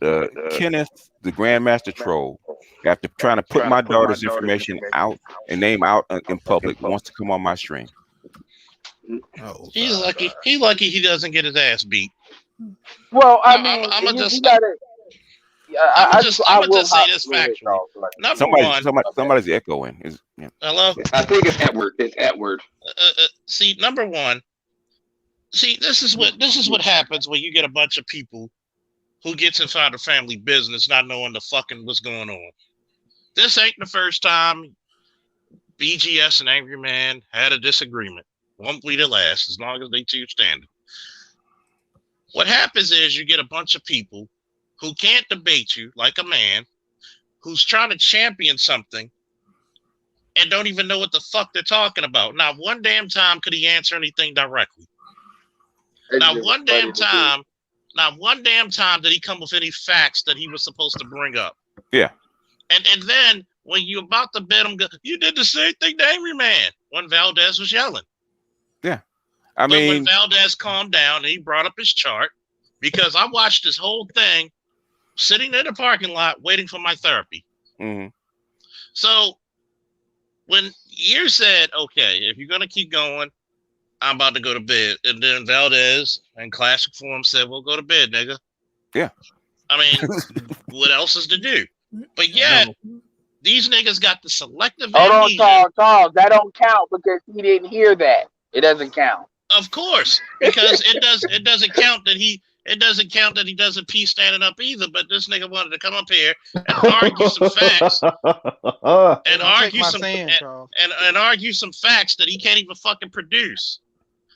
Grandmaster Troll, after trying to put my daughter's information out and name out in public, wants to come on my stream. He's lucky. He's lucky he doesn't get his ass beat. Well, I mean, I'm gonna just say this factually. Somebody's echoing. Hello. I think it's Edward. It's Edward. See, number one. See, this is what happens when you get a bunch of people who gets inside the family business not knowing the fucking what's going on. This ain't the first time BGS and Angry Man had a disagreement. Won't be the last, as long as they two stand. What happens is you get a bunch of people who can't debate you like a man, who's trying to champion something and don't even know what the fuck they're talking about. Not one damn time could he answer anything directly. Not one damn time did he come with any facts that he was supposed to bring up. Yeah. And then when you're about to bet him, you did the same thing to Angry Man when Valdez was yelling. Yeah. But when Valdez calmed down and he brought up his chart, because I watched this whole thing sitting in the parking lot waiting for my therapy. Mm-hmm. So when you said, okay, if you're going to keep going, I'm about to go to bed. And then Valdez and Classic Form said, well, go to bed, nigga. Yeah. I mean, what else is to do? But yet, these niggas got the selective amnesia. Hold on, that don't count because he didn't hear that. It doesn't count. Of course, because it doesn't count that he doesn't pee standing up either. But this nigga wanted to come up here and argue some facts and argue some facts that he can't even fucking produce.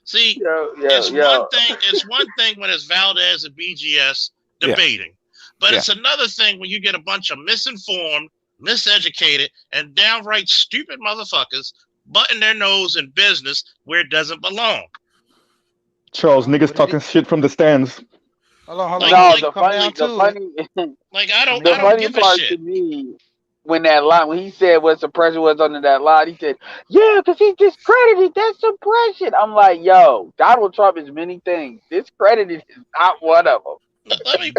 See, it's one thing when it's Valdez and BGS debating, but it's another thing when you get a bunch of misinformed, miseducated, and downright stupid motherfuckers butting their nose in business where it doesn't belong. Charles, niggas talking shit from the stands. Hold on. Like- No, like- the Come down funny, to it. Like I don't the funny give a part shit. to me when he said what suppression was under that line, he said, "Yeah, because he discredited that suppression." I'm like, "Yo, Donald Trump is many things. Discredited is not one of them." Let me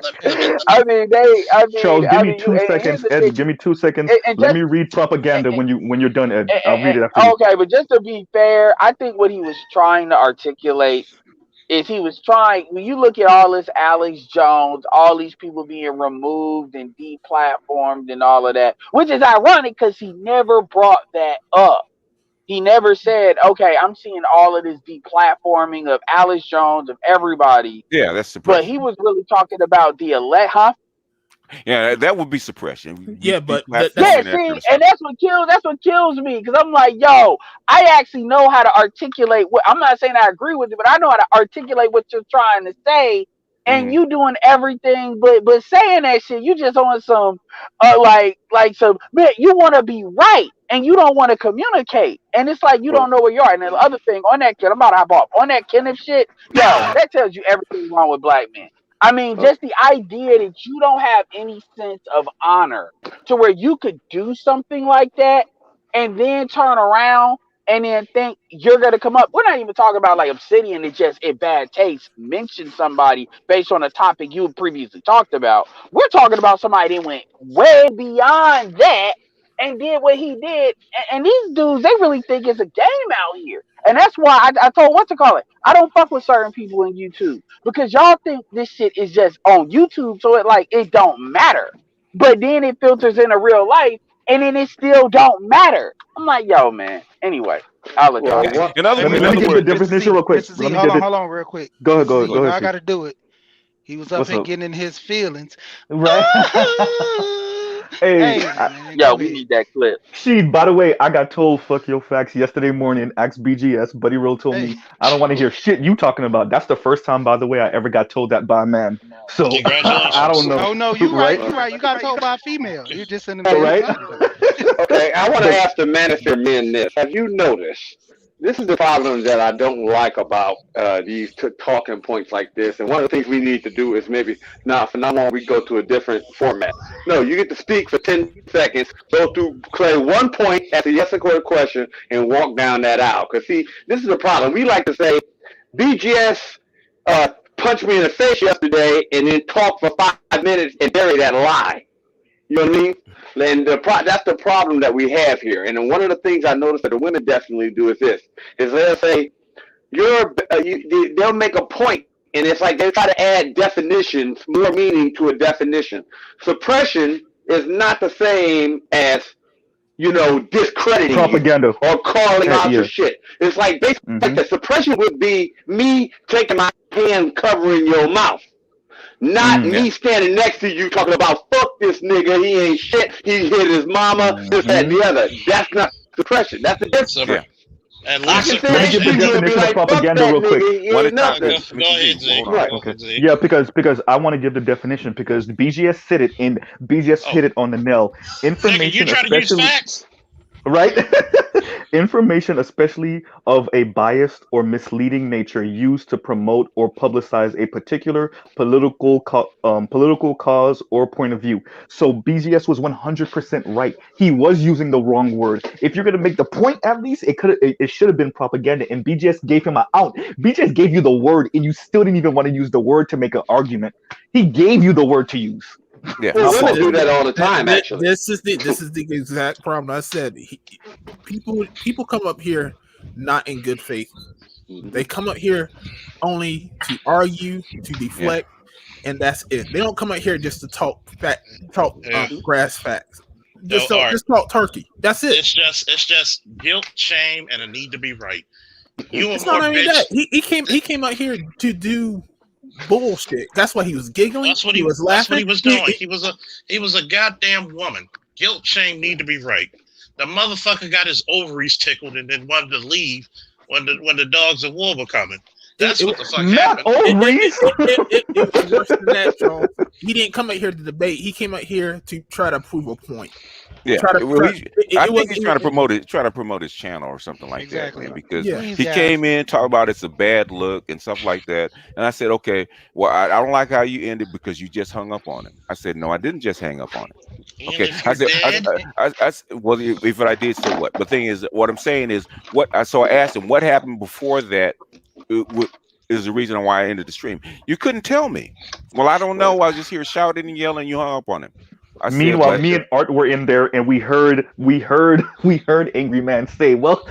Charles, give me 2 here's seconds, the Ed. thing. Give me 2 seconds. And Let just me read propaganda when you're done, Ed. I'll read it after you. okay, but just to be fair, I think what he was trying to articulate is when you look at all this Alex Jones, all these people being removed and deplatformed and all of that, which is ironic because he never brought that up. He never said, okay, I'm seeing all of this deplatforming of Alex Jones, of everybody. Yeah, that's But suppression. he was really talking about the elect, huh? Yeah, that would be suppression. Yeah, but Yeah, Deplatforming that see, kind of and stuff. that's what kills me, because I'm like, yo, I actually know how to articulate what I'm not saying I agree with it, but I know how to articulate what you're trying to say, and Mhm. you doing everything but saying that shit, you just on some like some man, you want to be right and you don't want to communicate, and it's like you don't know where you are. And then the other thing on that kid, I'm about to hop off on that Kenneth shit, yo, that tells you everything wrong with black men. I mean, just the idea that you don't have any sense of honor to where you could do something like that and then turn around and then think you're going to come up. We're not even talking about like Obsidian. It's just in bad taste. Mention somebody based on a topic you previously talked about. We're talking about somebody that went way beyond that and did what he did. And these dudes, they really think it's a game out here. And that's why I told what to call it. I don't fuck with certain people in YouTube because y'all think this shit is just on YouTube, so it don't matter. But then it filters into real life, and then it still don't matter. I'm like, yo, man. Anyway, I'll let y'all. Well, In other, Let me in give other the words, definition real quick. Mr. Z, Let me hold get it. on, real quick. Go ahead, Mr. Z, go ahead. I Steve. gotta do it. He was up What's here up? getting in his feelings. Right? Hey, Hey, man, Yo, go we ahead. need that clip. Sheed, by the way, I got told fuck your facts yesterday morning. Ask BGS. Buddy Roll told Hey. me I don't want to hear shit you talking about. That's the first time, by the way, I ever got told that by a man. So Congratulations. I don't know. Oh no, you right. Right? You right. You got told by a female. You're just in the All damn right. title. Okay, I want to But- ask the manager men this. Have you noticed? This is the problem that I don't like about these talking points like this. And one of the things we need to do is maybe now from now on we go to a different format. No, you get to speak for 10 seconds, go through, play one point, ask a yes or no question, and walk down that aisle. Because see, this is the problem. We like to say, BGS punched me in the face yesterday, and then talk for 5 minutes and bury that lie. You know what I mean? And that's the problem that we have here. And then one of the things I noticed that the women definitely do is this: is they'll say they'll make a point, and it's like they try to add definitions, more meaning to a definition. Suppression is not the same as discrediting Propaganda. you or calling out Yeah. your shit. It's like basically Mhm. the suppression would be me taking my hand covering your mouth. Not me standing next to you talking about fuck this nigga, he ain't shit, he hit his mama, this, that, and the other. That's not suppression. That's the difference. So, Yeah. and I listen, can Let me say give the you and be definition of like, fuck propaganda that real quick. nigga, he one ain't at a time. nothing. go ahead, Z. Hold on. Right. Go ahead, Z. Yeah, because I want to give the definition because BGS said it and BGS hit it on the nail. Nigga, you Information, trying to use especially facts? right? Information, especially of a biased or misleading nature, used to promote or publicize a particular political cause or point of view. So BGS was 100% right. He was using the wrong word. If you're gonna make the point, at least it should have been propaganda. And BGS gave him an out. BGS gave you the word, and you still didn't even want to use the word to make an argument. He gave you the word to use. Yeah. Well, Not women do propaganda. that all the time, actually. This is the exact problem. I said people come up here not in good faith. They come up here only to argue, to deflect, and that's it. They don't come up here just to talk grass facts. Just talk turkey. That's it. It's just guilt, shame, and a need to be right. You It's a more not only bitch. that. He came out here to do bullshit. That's why he was giggling. That's what he was laughing. That's what he was doing. He was a goddamn woman. Guilt, shame, need to be right. The motherfucker got his ovaries tickled and then wanted to leave when the dogs of war were coming. That's what the fuck Not happened. all Reese. It was worse than that, Charles. He didn't come out here to debate. He came out here to try to prove a point. Yeah, Try to, well, try, I think he's trying to promote it, try to promote his channel or something like Exactly. that, man. Because Yeah. Please, he guys. came in talking about it's a bad look and stuff like that, and I said, okay, well, I don't like how you ended because you just hung up on him. I said, no, I didn't just hang up on him. And Okay, if you're dead, well, if I did, so what? The thing is, what I'm saying is, so I asked him what happened before that. Is the reason why I ended the stream. You couldn't tell me. Well, I don't know. I was just here shouting and yelling. You hung up on him. Meanwhile, me and Art were in there, and we heard Angry Man say, "Well,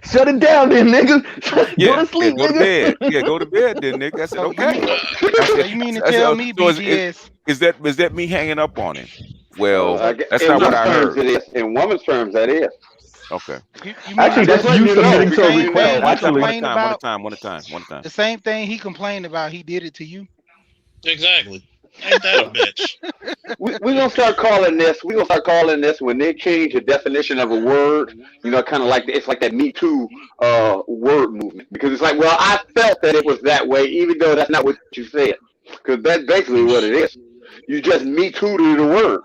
shut it down, then, nigga. Go to sleep, go nigga. to bed. Yeah, go to bed, then, nigga." I said, "Okay." So you mean to tell me, BGS? Is that me hanging up on him? Well, that's in not what women's I terms, heard. it is. In women's terms, that is. Okay. You Actually, that's Just you let you know, submitting to a because request. he Actually, complained about one time. the same thing he complained about. He did it to you. exactly. Ain't that a bitch? We're gonna start calling this. We're gonna start calling this when they change the definition of a word. You know, kind of like it's like that Me Too word movement, because it's like, well, I felt that it was that way, even though that's not what you said. Because that's basically what it is. You just Me Too to the word.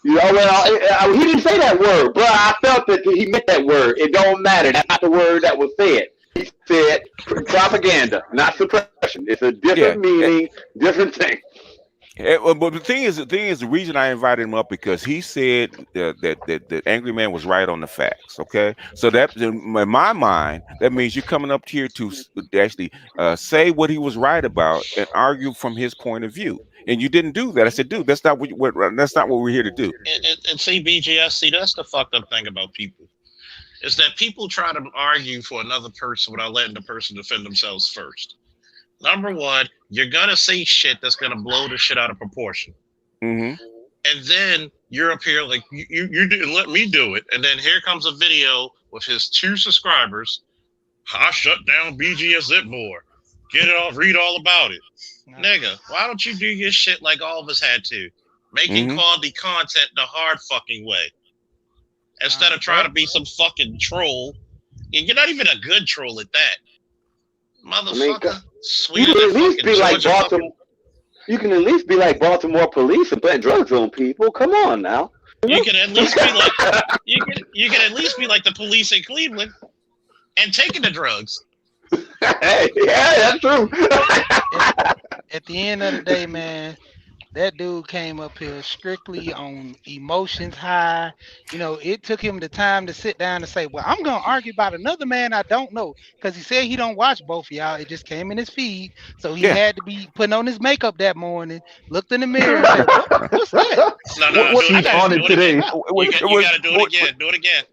You know, well, he didn't say that word, but I felt that he meant that word. It don't matter. That's not the word that was said. He said propaganda, not suppression. It's a different meaning, different thing. But the thing is, the reason I invited him up because he said that Angry Man was right on the facts. Okay, so that in my mind, that means you're coming up here to actually say what he was right about and argue from his point of view. And you didn't do that. I said, dude, that's not what we're here to do. And see, BGS, see, that's the fucked up thing about people. Is that people try to argue for another person without letting the person defend themselves first. Number one, you're gonna say shit that's gonna blow the shit out of proportion. Mm-hmm. And then you're up here like you didn't let me do it. And then here comes a video with his 2 subscribers. I shut down BGS Zipboard. Get it off, read all about it. Nigga, why don't you do your shit like all of us had to? Making quality content the hard fucking way. Instead of trying to be some fucking troll. And you're not even a good troll at that. Motherfucker. You can at least be like Baltimore. You can at least be like Baltimore police and putting drugs on people. Come on now. You can at least be like you can at least be like the police in Cleveland and taking the drugs. Hey, yeah, that's true. At the end of the day, man, that dude came up here strictly on emotions high. You know, it took him the time to sit down and say, well, I'm going to argue about another man I don't know. Because he said he don't watch both of y'all. It just came in his feed. So he had to be putting on his makeup that morning, looked in the mirror and said, what's that? No, She's on it today. You got to do it again. Do it again.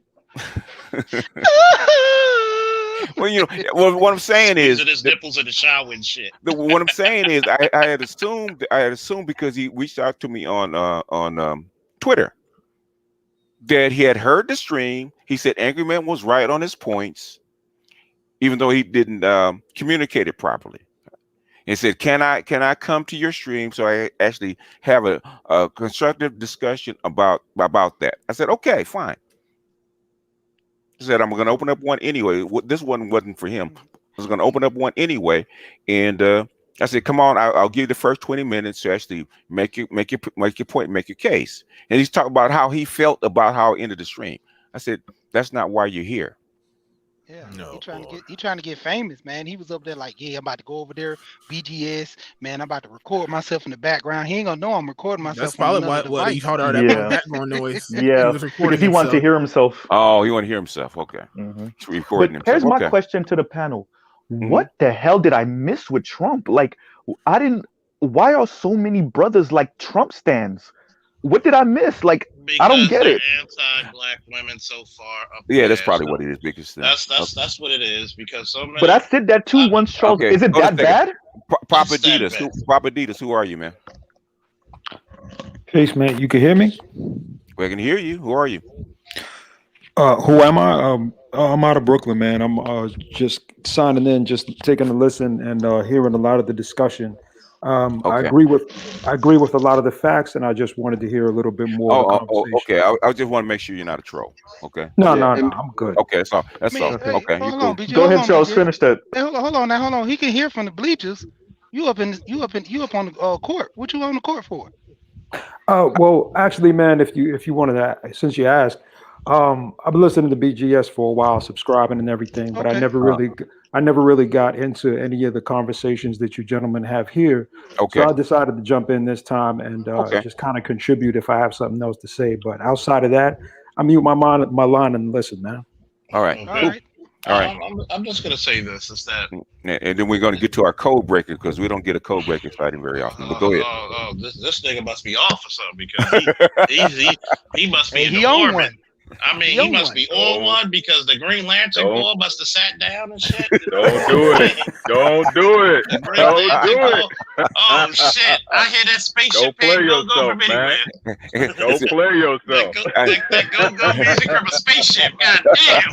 Well, what I'm saying is his nipples in the shower and shit. What I'm saying is, I had assumed because he reached out to me on Twitter that he had heard the stream. He said Angry Man was right on his points, even though he didn't communicate it properly. And said, "Can I come to your stream so I actually have a constructive discussion about that?" I said, "Okay, fine." He said, "I'm going to open up one anyway." This one wasn't for him. I was going to open up one anyway, and I said, "Come on, I'll give you the first 20 minutes to actually make your point, make your case." And he's talking about how he felt about how I ended the stream. I said, "That's not why you're here." Yeah, no, he trying to get famous, man. He was up there like, yeah, I'm about to go over there, BGS, man. I'm about to record myself in the background. He ain't gonna know I'm recording myself. That's probably what he thought out that background noise. Yeah, because he wanted to hear himself. Oh, he wanted to hear himself. Okay, he's recording but himself. Here's my question to the panel: what the hell did I miss with Trump? Like, I didn't. Why are so many brothers like Trump stands? What did I miss? Like, because I don't get it. Anti-black women so far up. Yeah, that's probably what it is. Because that's what it is. Because so many. But I said that too once, Charles. Is it that bad? Papa Adidas, who are you, man? Peace, man. You can hear me? We can hear you. Who are you? Who am I? I'm out of Brooklyn, man. I'm just signing in, just taking a listen and hearing a lot of the discussion. I Okay. agree with a lot of the facts, and I just wanted to hear a little bit more of the conversation. Okay. I just want to make sure you're not a troll. Okay. No, Yeah, no, and I'm good. Okay. That's all. That's all. Hey, Okay. You hold cool. on, BG. Go Hold ahead, on, Charles. BG. Finish that. Hey, hold on. He can hear from the bleachers. You up on the court. What you on the court for? Well, actually, man, if you wanted to, since you asked, I've been listening to BGS for a while, subscribing and everything, but Okay. I never really got into any of the conversations that you gentlemen have here. Okay. So I decided to jump in this time and Okay. just kind of contribute if I have something else to say. But outside of that, I mute my line and listen, man. All right. All Cool. right. All right. I'm just gonna say this is that And then we're going to get to our code breaker because we don't get a code breaker fighting very often. But go ahead. this nigga must be off or something because he must be Hey, in he the on orbit. one. I mean, he must be on one because the Green Lantern Don't. Corps must have sat down and shit. Don't do it. Don't do it. The Green Don't Lantern do it. Corps. Oh shit! I hear that spaceship Don't play ain't go yourself, from anywhere. man. Don't play yourself. That go music from a spaceship. God damn.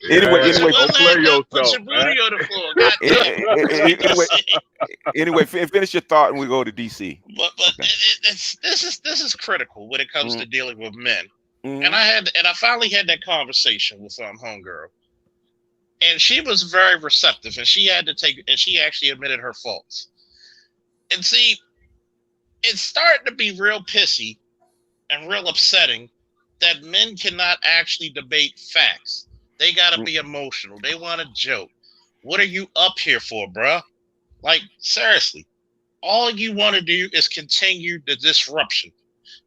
Anyway, Don't play Put yourself, your man. booty on the floor. God damn. anyway, finish your thought and we go to DC. But this is critical when it comes to dealing with men. Mhm. And I finally had that conversation with homegirl, and she was very receptive, and she actually admitted her faults. And see, it's starting to be real pissy and real upsetting that men cannot actually debate facts. They gotta be emotional. They want to joke. What are you up here for, bruh? Like, seriously, all you want to do is continue the disruption.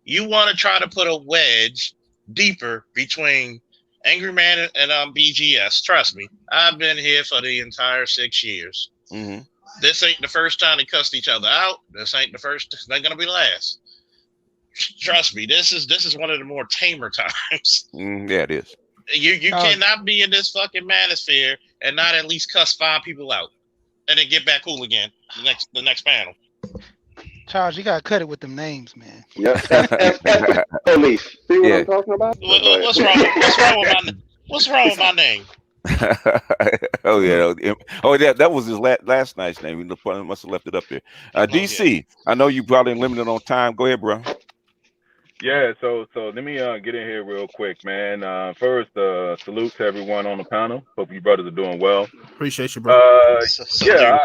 You want to try to put a wedge deeper between Angry Man and BGS. Trust me, I've been here for the entire 6 years. Mm-hmm. This ain't the first time they cussed each other out. This ain't the first. It's not gonna be last. Trust me, this is one of the more tamer times. Yeah, it is. You cannot be in this fucking manosphere and not at least cuss 5 people out, and then get back cool again. The next panel. Charles, you gotta cut it with them names, man. Yep. Police. See what I'm talking about? What's wrong with my name? Oh yeah. Oh, that was his last night's name. He must have left it up there. DC, I know you probably limited on time. Go ahead, bro. Yeah, so let me get in here real quick, man. First, salute to everyone on the panel. Hope you brothers are doing well. Appreciate you, bro. Yeah,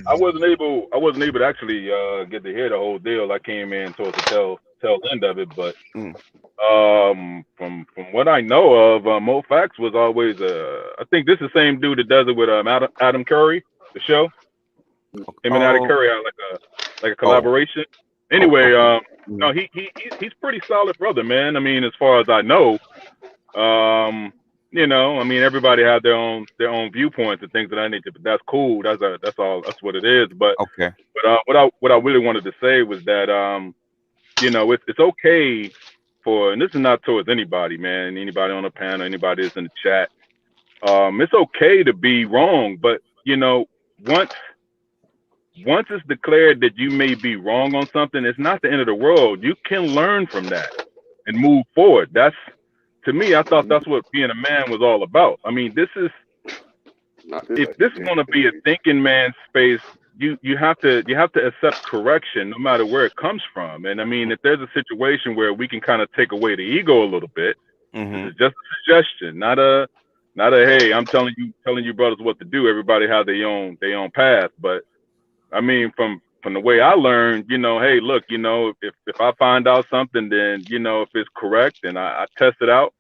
I wasn't able to actually get to hear the whole deal. I came in towards the tail end of it, but from what I know of, Mo Fax was always I think this is the same dude that does it with Adam Curry, the show. Him and Adam Curry have like a collaboration. Anyway, no, he's pretty solid brother, man. I mean, as far as I know, you know, I mean, everybody have their own viewpoints and things of that nature. But that's cool. That's all. That's what it is. But what I really wanted to say was that you know, it's okay and this is not towards anybody, man. Anybody on the panel, anybody that's in the chat. It's okay to be wrong, but you know, once it's declared that you may be wrong on something, it's not the end of the world. You can learn from that and move forward. To me, I thought that's what being a man was all about. I mean, if this is going to be a thinking man's space, you have to accept correction no matter where it comes from. And I mean, if there's a situation where we can kind of take away the ego a little bit, this is just a suggestion, not a hey, I'm telling you brothers what to do. Everybody have their own path, but I mean, from the way I learned, you know, hey, look, you know, if I find out something, then, you know, if it's correct and I test it out,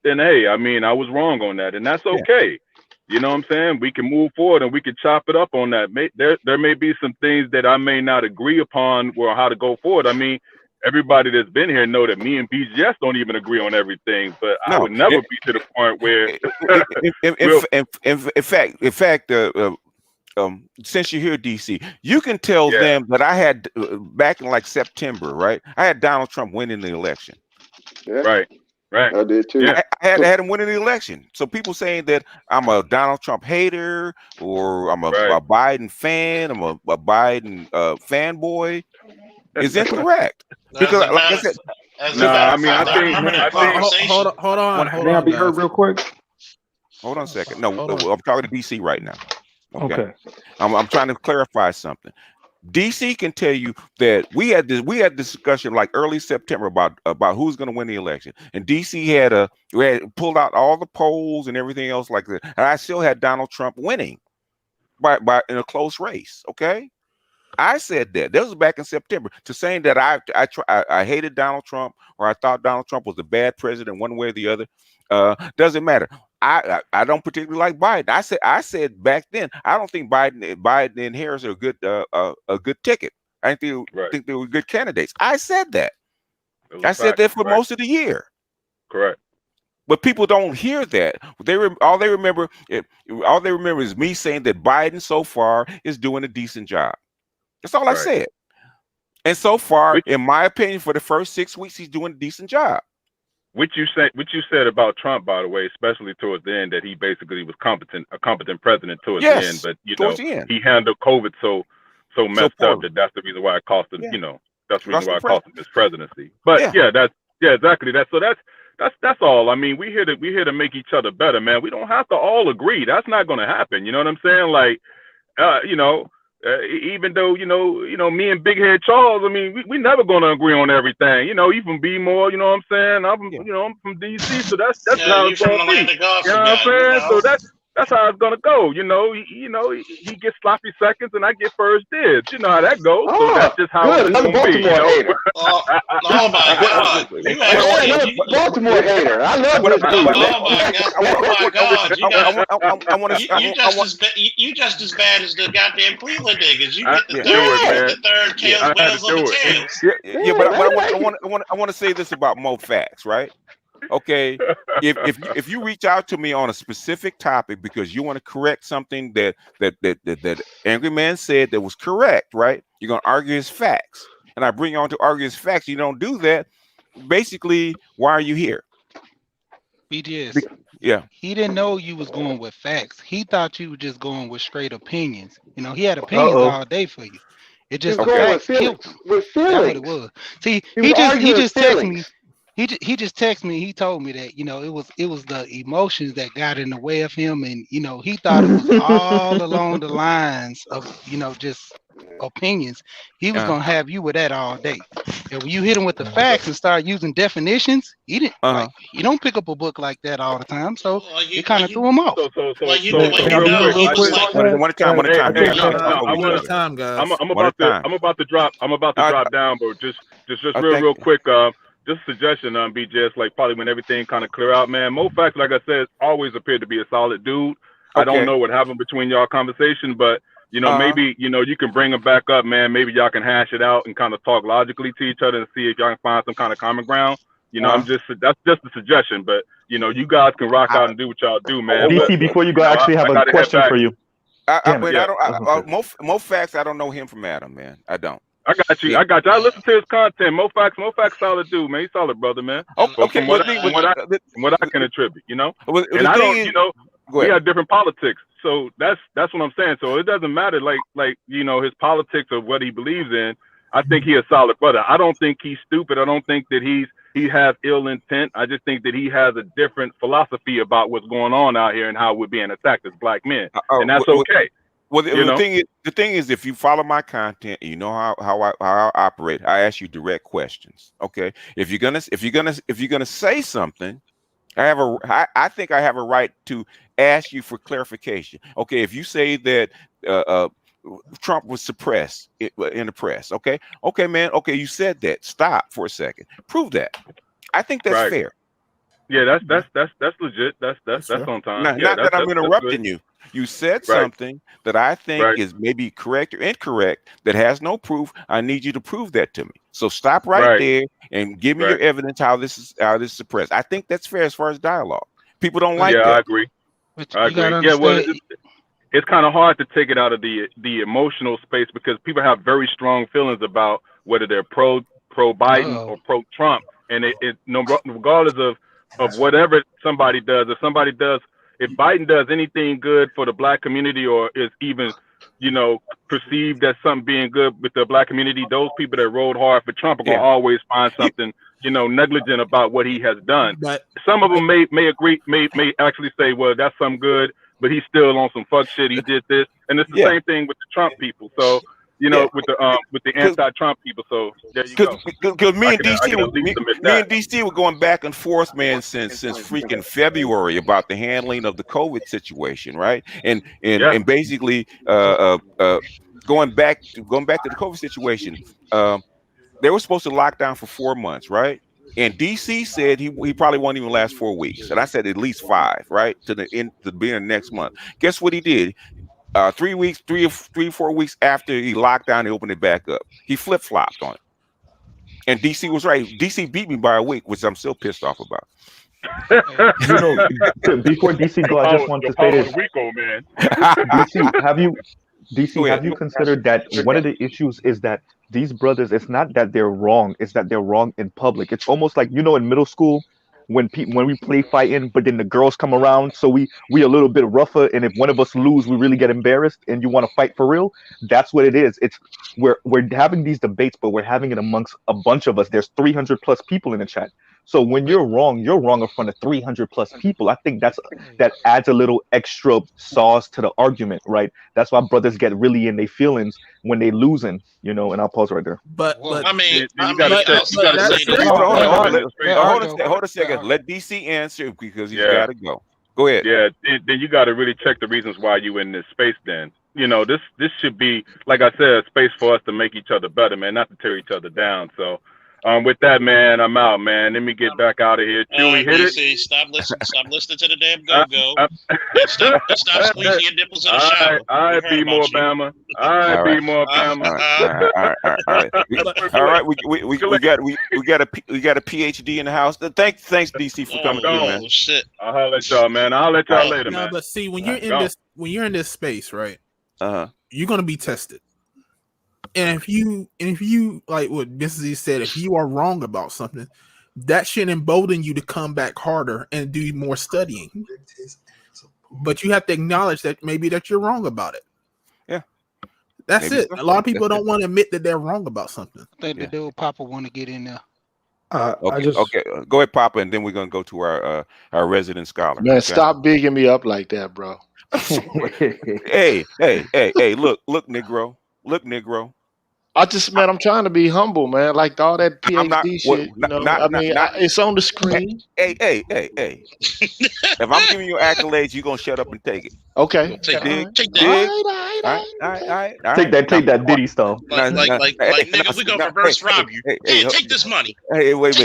then, hey, I mean, I was wrong on that. And that's okay. You know what I'm saying? We can move forward and we can chop it up on that. There may be some things that I may not agree upon or how to go forward. I mean, everybody that's been here know that me and BGS don't even agree on everything, but I would never be to the point where. In fact, since you're here, DC, you can tell them that I had back in like September, right? I had Donald Trump winning the election. Yeah. Right. I did too. I had him winning the election. So people saying that I'm a Donald Trump hater or I'm a Biden fan, I'm a Biden fanboy is incorrect. Because like I said, hold on. May I be heard real quick? Hold on a second. No, I'm talking to DC right now. Okay. I'm trying to clarify something. DC can tell you that we had this discussion like early September about who's going to win the election, and DC had pulled out all the polls and everything else like that, and I still had Donald Trump winning by in a close race. Okay, I said that. This was back in September. To saying that I hated Donald Trump or I thought Donald Trump was a bad president one way or the other, doesn't matter. I don't particularly like Biden. I said back then I don't think Biden and Harris are a good ticket. I think they were good candidates. I said that. I said that for most of the year. Correct. But people don't hear that. All they remember is me saying that Biden so far is doing a decent job. That's all I said. And so far, in my opinion, for the first 6 weeks, he's doing a decent job. What you said about Trump, by the way, especially towards the end, that he basically was a competent president towards the end, but he handled COVID so messed up that's the reason why it cost him. That's the reason why it cost him his presidency. But exactly that. So that's all. I mean, we here to make each other better, man. We don't have to all agree. That's not going to happen. You know what I'm saying? Like, even though me and Big Head Charles, I mean, we never gonna agree on everything. You from B-more, you know what I'm saying? I'm from DC, so that's how it's gonna be. You know what I'm saying? So that's how it's gonna go. He gets sloppy seconds and I get first dibs. You know how that goes. So that's just how it's another gonna be. Baltimore hater. Oh my God! Another Baltimore hater. I love this dude. You just as bad as the goddamn Cleveland niggas. You get the third tails, wheels on the tails. But I want to say this about Mo Facts, right? Okay, if you reach out to me on a specific topic because you want to correct something that Angry Man said that was correct, right? You're gonna argue his facts, and I bring you on to argue his facts. You don't do that. Basically, why are you here? BGS. Yeah. He didn't know you was going with facts. He thought you were just going with straight opinions. He had opinions all day for you. It just facts killed him. That's what it was. See, he just texted me. He just texted me. He told me that it was the emotions that got in the way of him, and he thought it was all along the lines of just opinions. He was gonna have you with that all day. And when you hit him with the facts and start using definitions, he didn't. You don't pick up a book like that all the time, so it kind of threw him off. I'm about to drop down, but just real quick. Just a suggestion, BJS, like probably when everything kind of clear out, man. Mo Facts, like I said, always appeared to be a solid dude. I don't know what happened between y'all conversation, but maybe you can bring him back up, man. Maybe y'all can hash it out and kind of talk logically to each other and see if y'all can find some kind of common ground. That's just a suggestion, but you guys can rock out and do what y'all do, man. DC, before you go, I actually have a question for you. Mo Facts, I don't know him from Adam, man. I don't. I got you. I listen to his content. Mo Facts, solid dude, man. He's solid, brother, man. Okay. From what I can attribute, and I don't, we have different politics, so that's what I'm saying. So it doesn't matter, like his politics or what he believes in. I think he's a solid brother. I don't think he's stupid. I don't think that he has ill intent. I just think that he has a different philosophy about what's going on out here and how we're being attacked as black men, and that's okay. Well, the thing is, if you follow my content, you know how I operate. I ask you direct questions. Okay, if you're gonna say something, I think I have a right to ask you for clarification. Okay, if you say that Trump was suppressed in the press, okay, man, okay, you said that. Stop for a second. Prove that. I think that's fair. Yeah, that's legit. That's on time. Not that I'm interrupting you. You said something that I think is maybe correct or incorrect that has no proof. I need you to prove that to me. So stop there and give me your evidence how this is suppressed. I think that's fair as far as dialogue. People don't like that. I agree. Yeah, well, it's kind of hard to take it out of the emotional space because people have very strong feelings about whether they're pro Biden or pro Trump, and regardless of whatever somebody does, if Biden does anything good for the black community or is even, perceived as something being good with the black community, those people that rode hard for Trump are going to always find something, negligent about what he has done. But some of them may agree, may actually say, well, that's something good. but he's still on some fuck shit. He did this, and it's the same thing with the Trump people. So with the anti-Trump people. So there you go. Because me and DC were going back and forth, man, since freaking February about the handling of the COVID situation, right? And basically going back to the COVID situation, they were supposed to lock down for 4 months, right? And DC said he probably won't even last 4 weeks, and I said at least 5, right, to the beginning of next month. Guess what he did? 3 weeks, 4 weeks after he locked down, he opened it back up. He flip-flopped on it. And DC was right. DC beat me by a week, which I'm still pissed off about. Before DC go, I just want to say this. Rico, man. DC, have you considered that one of the issues is that these brothers, it's not that they're wrong, it's that they're wrong in public. It's almost like, in middle school, when we play fighting, but then the girls come around, so we a little bit rougher, and if one of us lose, we really get embarrassed, and you want to fight for real. That's what it is. It's we're having these debates, but we're having it amongst a bunch of us. There's 300 plus people in the chat. So when you're wrong in front of 300 plus people. I think that adds a little extra sauce to the argument, right? That's why brothers get really in their feelings when they losing, and I'll pause right there. But I mean, hold a second. Let DC answer because he's got to go. Go ahead. Yeah, then you got to really check the reasons why you in this space. Then this should be, like I said, a space for us to make each other better, man, not to tear each other down. So. With that, man, I'm out, man. Let me get back out of here. Chewy, hit it. Stop listening to the damn go-go. Stop squeezing your nipples in the shower. I be more Bama. All right. We got a PhD in the house. Thanks DC for coming through, man. Shit. I'll holler at y'all, man. I'll let y'all later, man. But see, when you're in this space, right? You're gonna be tested. And if you like what Mrs. said, if you are wrong about something, that should embolden you to come back harder and do more studying. But you have to acknowledge that maybe that you're wrong about it. Yeah, that's maybe it. So. A lot of people don't want to admit that they're wrong about something. I think the dude Papa want to get in there. Okay. Go ahead, Papa, and then we're gonna go to our resident scholar. Man, stop bigging me up like that, bro. Hey, look, Negro. I'm trying to be humble, man. Like all that PhD shit. It's on the screen. Hey. If I'm giving you accolades, you're gonna shut up and take it. Okay. Take that. All right. Take that Diddy stuff. Like, nigga, we gonna reverse rob you. Take this money. Hey, wait.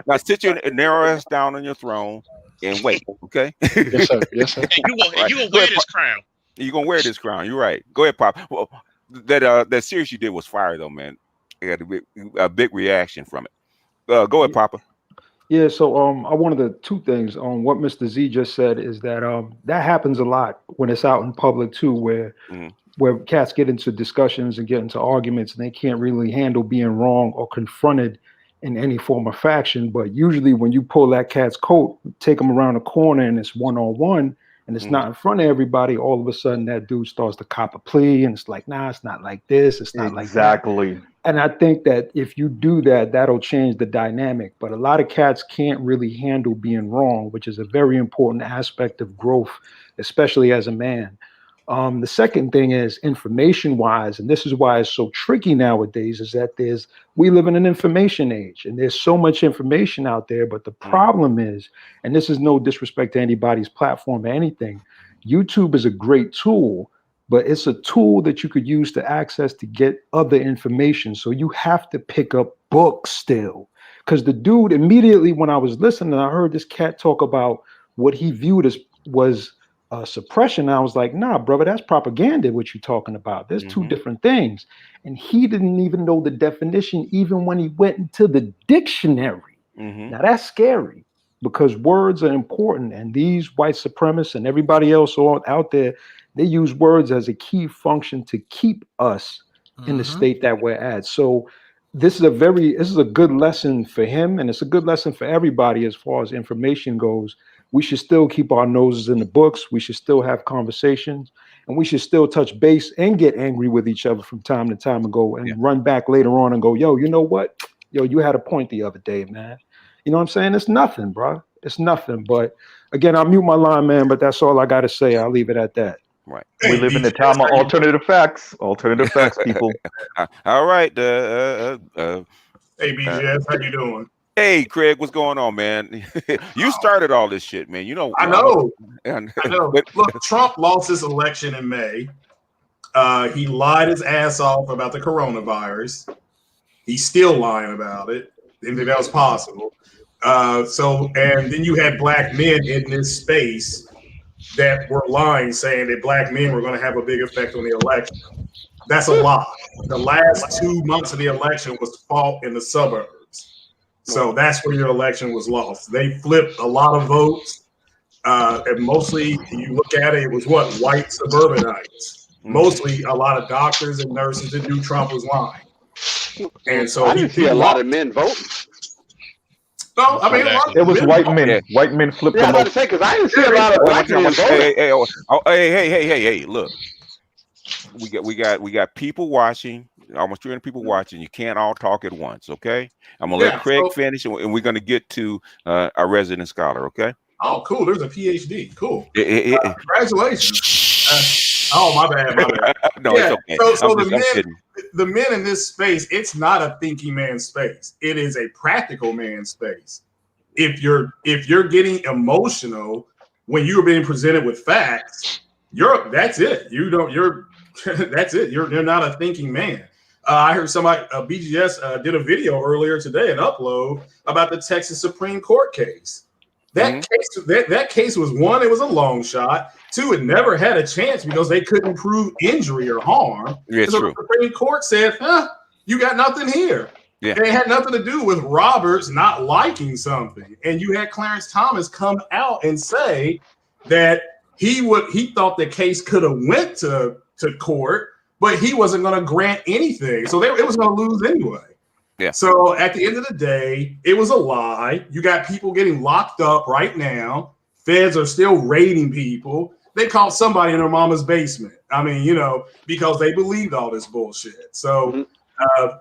Now sit your narrow ass down on your throne and wait. Okay. Yes, sir. And you gonna wear this crown. You're gonna wear this crown. You're right. Go ahead, Pop. Well, that series you did was fire though, man. I got a big reaction from it. Go ahead, Papa. Yeah, so I wanted to two things on what Mr. Z just said is that that happens a lot when it's out in public too, where cats get into discussions and get into arguments and they can't really handle being wrong or confronted in any form of faction. But usually when you pull that cat's coat, take them around the corner and it's one-on-one, and it's not in front of everybody, all of a sudden that dude starts to cop a plea and it's like, nah, it's not like this, it's not like that. Exactly. And I think that if you do that, that'll change the dynamic. But a lot of cats can't really handle being wrong, which is a very important aspect of growth, especially as a man. The second thing is information-wise, and this is why it's so tricky nowadays, is that we live in an information age, and there's so much information out there. But the problem is, and this is no disrespect to anybody's platform or anything, YouTube is a great tool, but it's a tool that you could use to access to get other information. So you have to pick up books still. Because the dude, immediately when I was listening, I heard this cat talk about what he viewed as was suppression. I was like, nah, brother, that's propaganda, what you're talking about. There's two different things. And he didn't even know the definition, even when he went into the dictionary. Now that's scary because words are important. And these white supremacists and everybody else out there, they use words as a key function to keep us in the state that we're at. So this is a good lesson for him, and it's a good lesson for everybody as far as information goes. We should still keep our noses in the books. We should still have conversations, and we should still touch base and get angry with each other from time to time and go and run back later on and go, yo, you know what? Yo, you had a point the other day, man. You know what I'm saying? It's nothing, bro. It's nothing. But again, I'll mute my line, man. But that's all I got to say. I'll leave it at that. Right. We live in the time of alternative facts. Alternative facts, people. All right. Hey, BGS, how you doing? Hey, Craig, what's going on, man? You started all this shit, man. You know. I know. I know. Look, Trump lost his election in May. He lied his ass off about the coronavirus. He's still lying about it. Didn't think that was possible. And then you had black men in this space that were lying, saying that black men were going to have a big effect on the election. That's a lie. The last 2 months of the election was fought in the suburbs. So that's where your election was lost. They flipped a lot of votes. And mostly, you look at it, it was what? White suburbanites. Mostly a lot of doctors and nurses that knew Trump was lying. And so I didn't see a lot of men voting. No, I mean, it was white men. Yeah. White men flipped them. Yeah, I was about to say, because I didn't see a lot of black men voting. Hey, look. We got people watching, almost 300 people watching. You can't all talk at once, okay? I'm gonna let Craig finish, and we're gonna get to our resident scholar, okay? Oh, cool. There's a PhD. Cool. Congratulations. Oh, my bad. No, it's okay. So the men in this space, it's not a thinking man space. It is a practical man space. If you're getting emotional when you're being presented with facts, that's it. That's it. You're not a thinking man. I heard somebody, BGS did a video earlier today, an upload about the Texas Supreme Court case. That case was, one, it was a long shot. Two, it never had a chance because they couldn't prove injury or harm. Yeah, so true. The Supreme Court said, you got nothing here. Yeah. And it had nothing to do with Roberts not liking something. And you had Clarence Thomas come out and say that he thought the case could have went to court, but he wasn't going to grant anything. So it was going to lose anyway. Yeah. So at the end of the day, it was a lie. You got people getting locked up right now. Feds are still raiding people. They caught somebody in their mama's basement. I mean, because they believed all this bullshit. So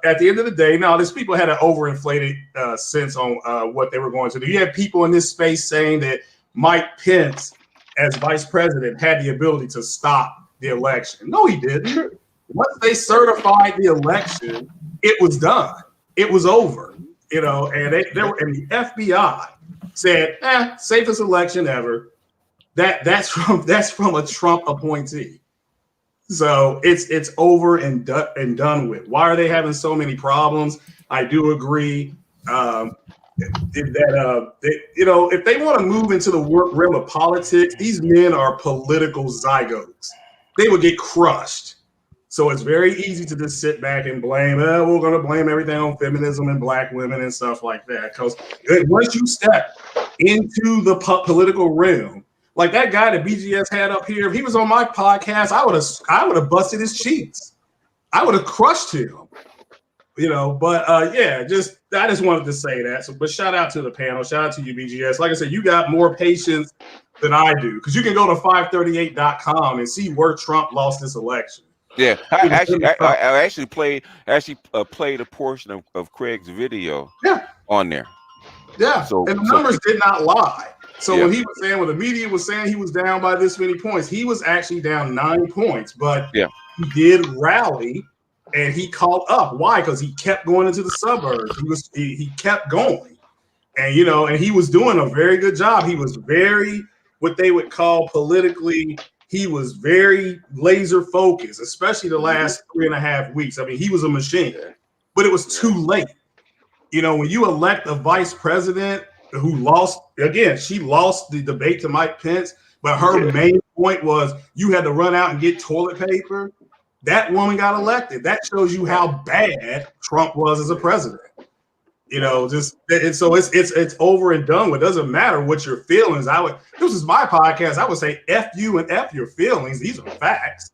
at the end of the day, these people had an overinflated sense on what they were going to do. You had people in this space saying that Mike Pence, as vice president, had the ability to stop the election. No, he didn't. Once they certified the election, it was done. It was over, and the FBI said, safest election ever. That's from a Trump appointee. So it's over and done with. Why are they having so many problems? I do agree that if they want to move into the realm of politics, these men are political zygotes. They would get crushed. So it's very easy to just sit back and blame. We're going to blame everything on feminism and black women and stuff like that. Because once you step into the political realm, like that guy that BGS had up here, if he was on my podcast, I would have busted his cheeks. I would have crushed him. But I just wanted to say that. So, but shout out to the panel. Shout out to you, BGS. Like I said, you got more patience than I do, because you can go to 538.com and see where Trump lost this election. Yeah, I actually played a portion of Craig's video on there. Yeah, and the numbers did not lie. So when he was saying, when the media was saying he was down by this many points, he was actually down 9 points, but he did rally and he caught up. Why? Because he kept going into the suburbs. He kept going, and and he was doing a very good job. He was very, what they would call politically, he was very laser focused, especially the last 3.5 weeks. I mean, he was a machine, but it was too late. When you elect a vice president who lost, again, she lost the debate to Mike Pence, but her main point was you had to run out and get toilet paper. That woman got elected. That shows you how bad Trump was as a president. So it's over and done with. It doesn't matter what your feelings. This is my podcast. I would say F you and F your feelings. These are facts.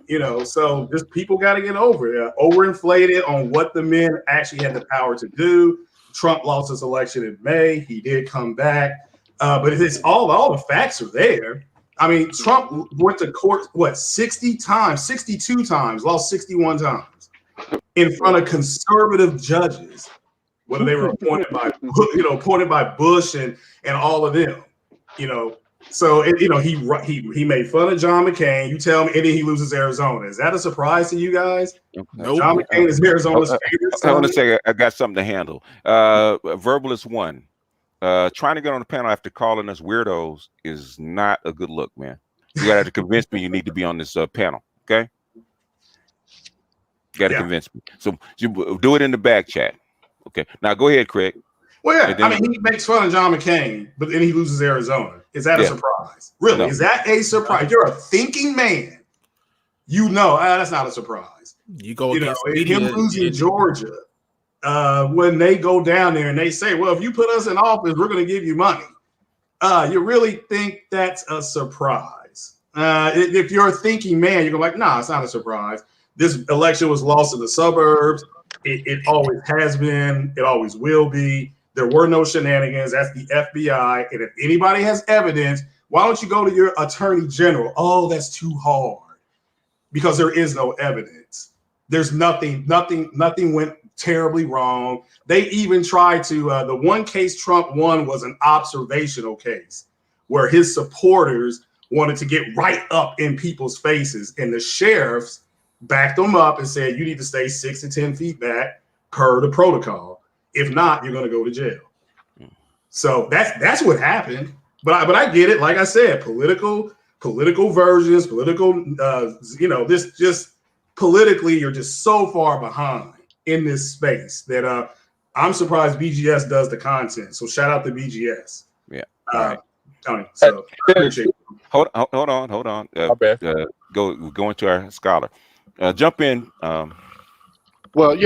So just people got to get over it. Overinflated on what the men actually had the power to do. Trump lost his election in May. He did come back. But it's all the facts are there. I mean, Trump went to court, 60 times, 62 times, lost 61 times in front of conservative judges. whether they were appointed by, appointed by Bush and all of them, So he made fun of John McCain. You tell me, and then he loses Arizona. Is that a surprise to you guys? No. John McCain is Arizona's favorite son. I want to say I got something to handle. Verbalist one. Trying to get on the panel after calling us weirdos is not a good look, man. You gotta have to convince me you need to be on this panel, okay? You gotta convince me. So you do it in the back chat. Okay. Now go ahead, Craig. Well, yeah, he makes fun of John McCain, but then he loses Arizona. Is that a surprise? Really? No. Is that a surprise? You're a thinking man. That's not a surprise. You go against him losing Georgia. When they go down there and they say, well, if you put us in office, we're going to give you money. You really think that's a surprise? If you're a thinking man, you're like, nah, it's not a surprise. This election was lost in the suburbs. It always has been. It always will be. There were no shenanigans. That's the FBI. And if anybody has evidence, why don't you go to your attorney general? Oh, that's too hard because there is no evidence. There's nothing went terribly wrong. They even tried to, the one case Trump won was an observational case where his supporters wanted to get right up in people's faces. And the sheriffs backed them up and said, you need to stay 6 to 10 feet back per the protocol. If not, you're going to go to jail. So that's what happened. But I get it. Like I said, political versions, this just politically, you're just so far behind in this space that I'm surprised BGS does the content. So shout out to BGS. Yeah. Tony. So hold on. Go into our scholar. Jump in. Well,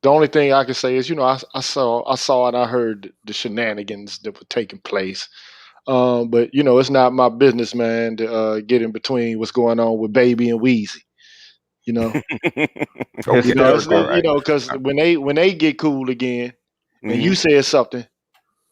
the only thing I can say is, I saw and I heard the shenanigans that were taking place. But it's not my business, man, to get in between what's going on with Baby and Weezy. Because when they get cool again, and you said something,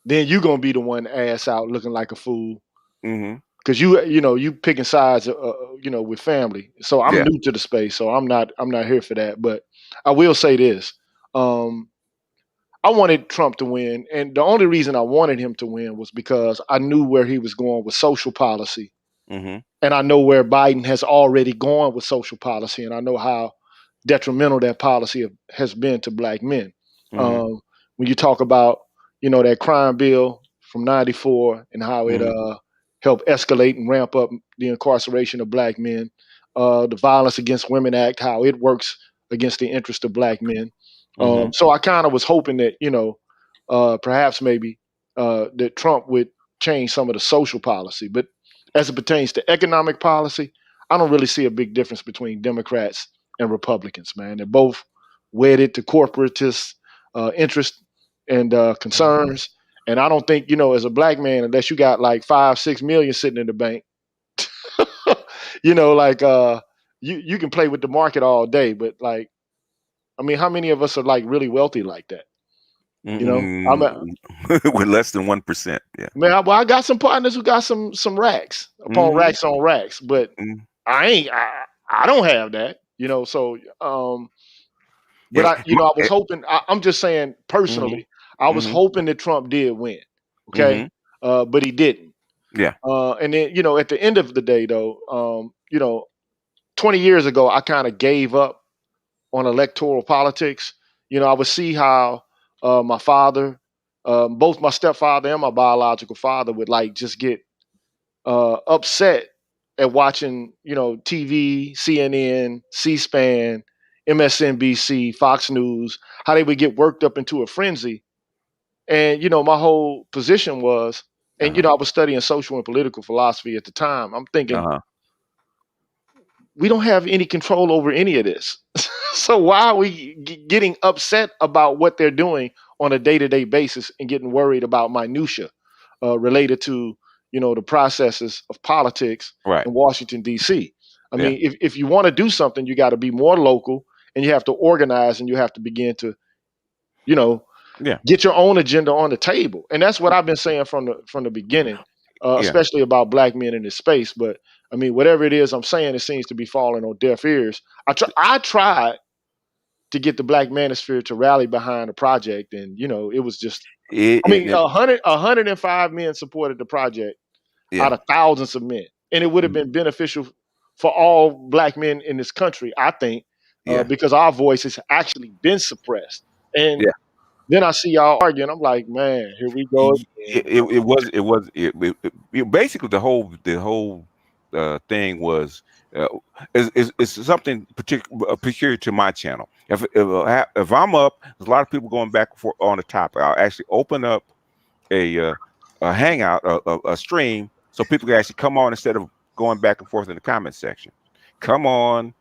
then you're gonna be the one ass out looking like a fool. Because you picking sides, with family. So I'm new to the space, so I'm not here for that. But I will say this. I wanted Trump to win, and the only reason I wanted him to win was because I knew where he was going with social policy, and I know where Biden has already gone with social policy, and I know how detrimental that policy has been to Black men. When you talk about that crime bill from '94 and how it helped escalate and ramp up the incarceration of Black men, the Violence Against Women Act, how it works against the interest of Black men. So I kind of was hoping that, perhaps maybe that Trump would change some of the social policy. But as it pertains to economic policy, I don't really see a big difference between Democrats and Republicans, man. They're both wedded to corporatist interests and concerns. And I don't think, as a Black man, unless you got like 5-6 million sitting in the bank, you can play with the market all day. But how many of us are really wealthy like that? With less than 1%. Yeah, man. I got some partners who got some racks upon racks on racks, but I don't have that. So but I was hoping. I'm just saying personally, I was hoping that Trump did win. Okay, but he didn't. Yeah. And then at the end of the day, though, 20 years ago, I kind of gave up on electoral politics. I would see how my father, both my stepfather and my biological father would just get upset at watching, TV, CNN, C-SPAN, MSNBC, Fox News, how they would get worked up into a frenzy. And, my whole position was, and, I was studying social and political philosophy at the time. I'm thinking, we don't have any control over any of this. So why are we getting upset about what they're doing on a day-to-day basis and getting worried about minutia related to, the processes of politics in Washington, D.C.? I mean, if you want to do something, you got to be more local and you have to organize and you have to begin to, get your own agenda on the table. And that's what I've been saying from the beginning, especially about Black men in this space. But I mean, whatever it is I'm saying, it seems to be falling on deaf ears. I tried to get the Black Manosphere to rally behind the project, and it was just. 105 men supported the project out of thousands of men, and it would have been beneficial for all Black men in this country, I think, because our voice has actually been suppressed. And then I see y'all arguing. I'm like, man, here we go. It basically the whole thing was is something peculiar to my channel. If I'm up, there's a lot of people going back and forth on the topic. I'll actually open up a hangout, a stream, so people can actually come on instead of going back and forth in the comment section. Come on,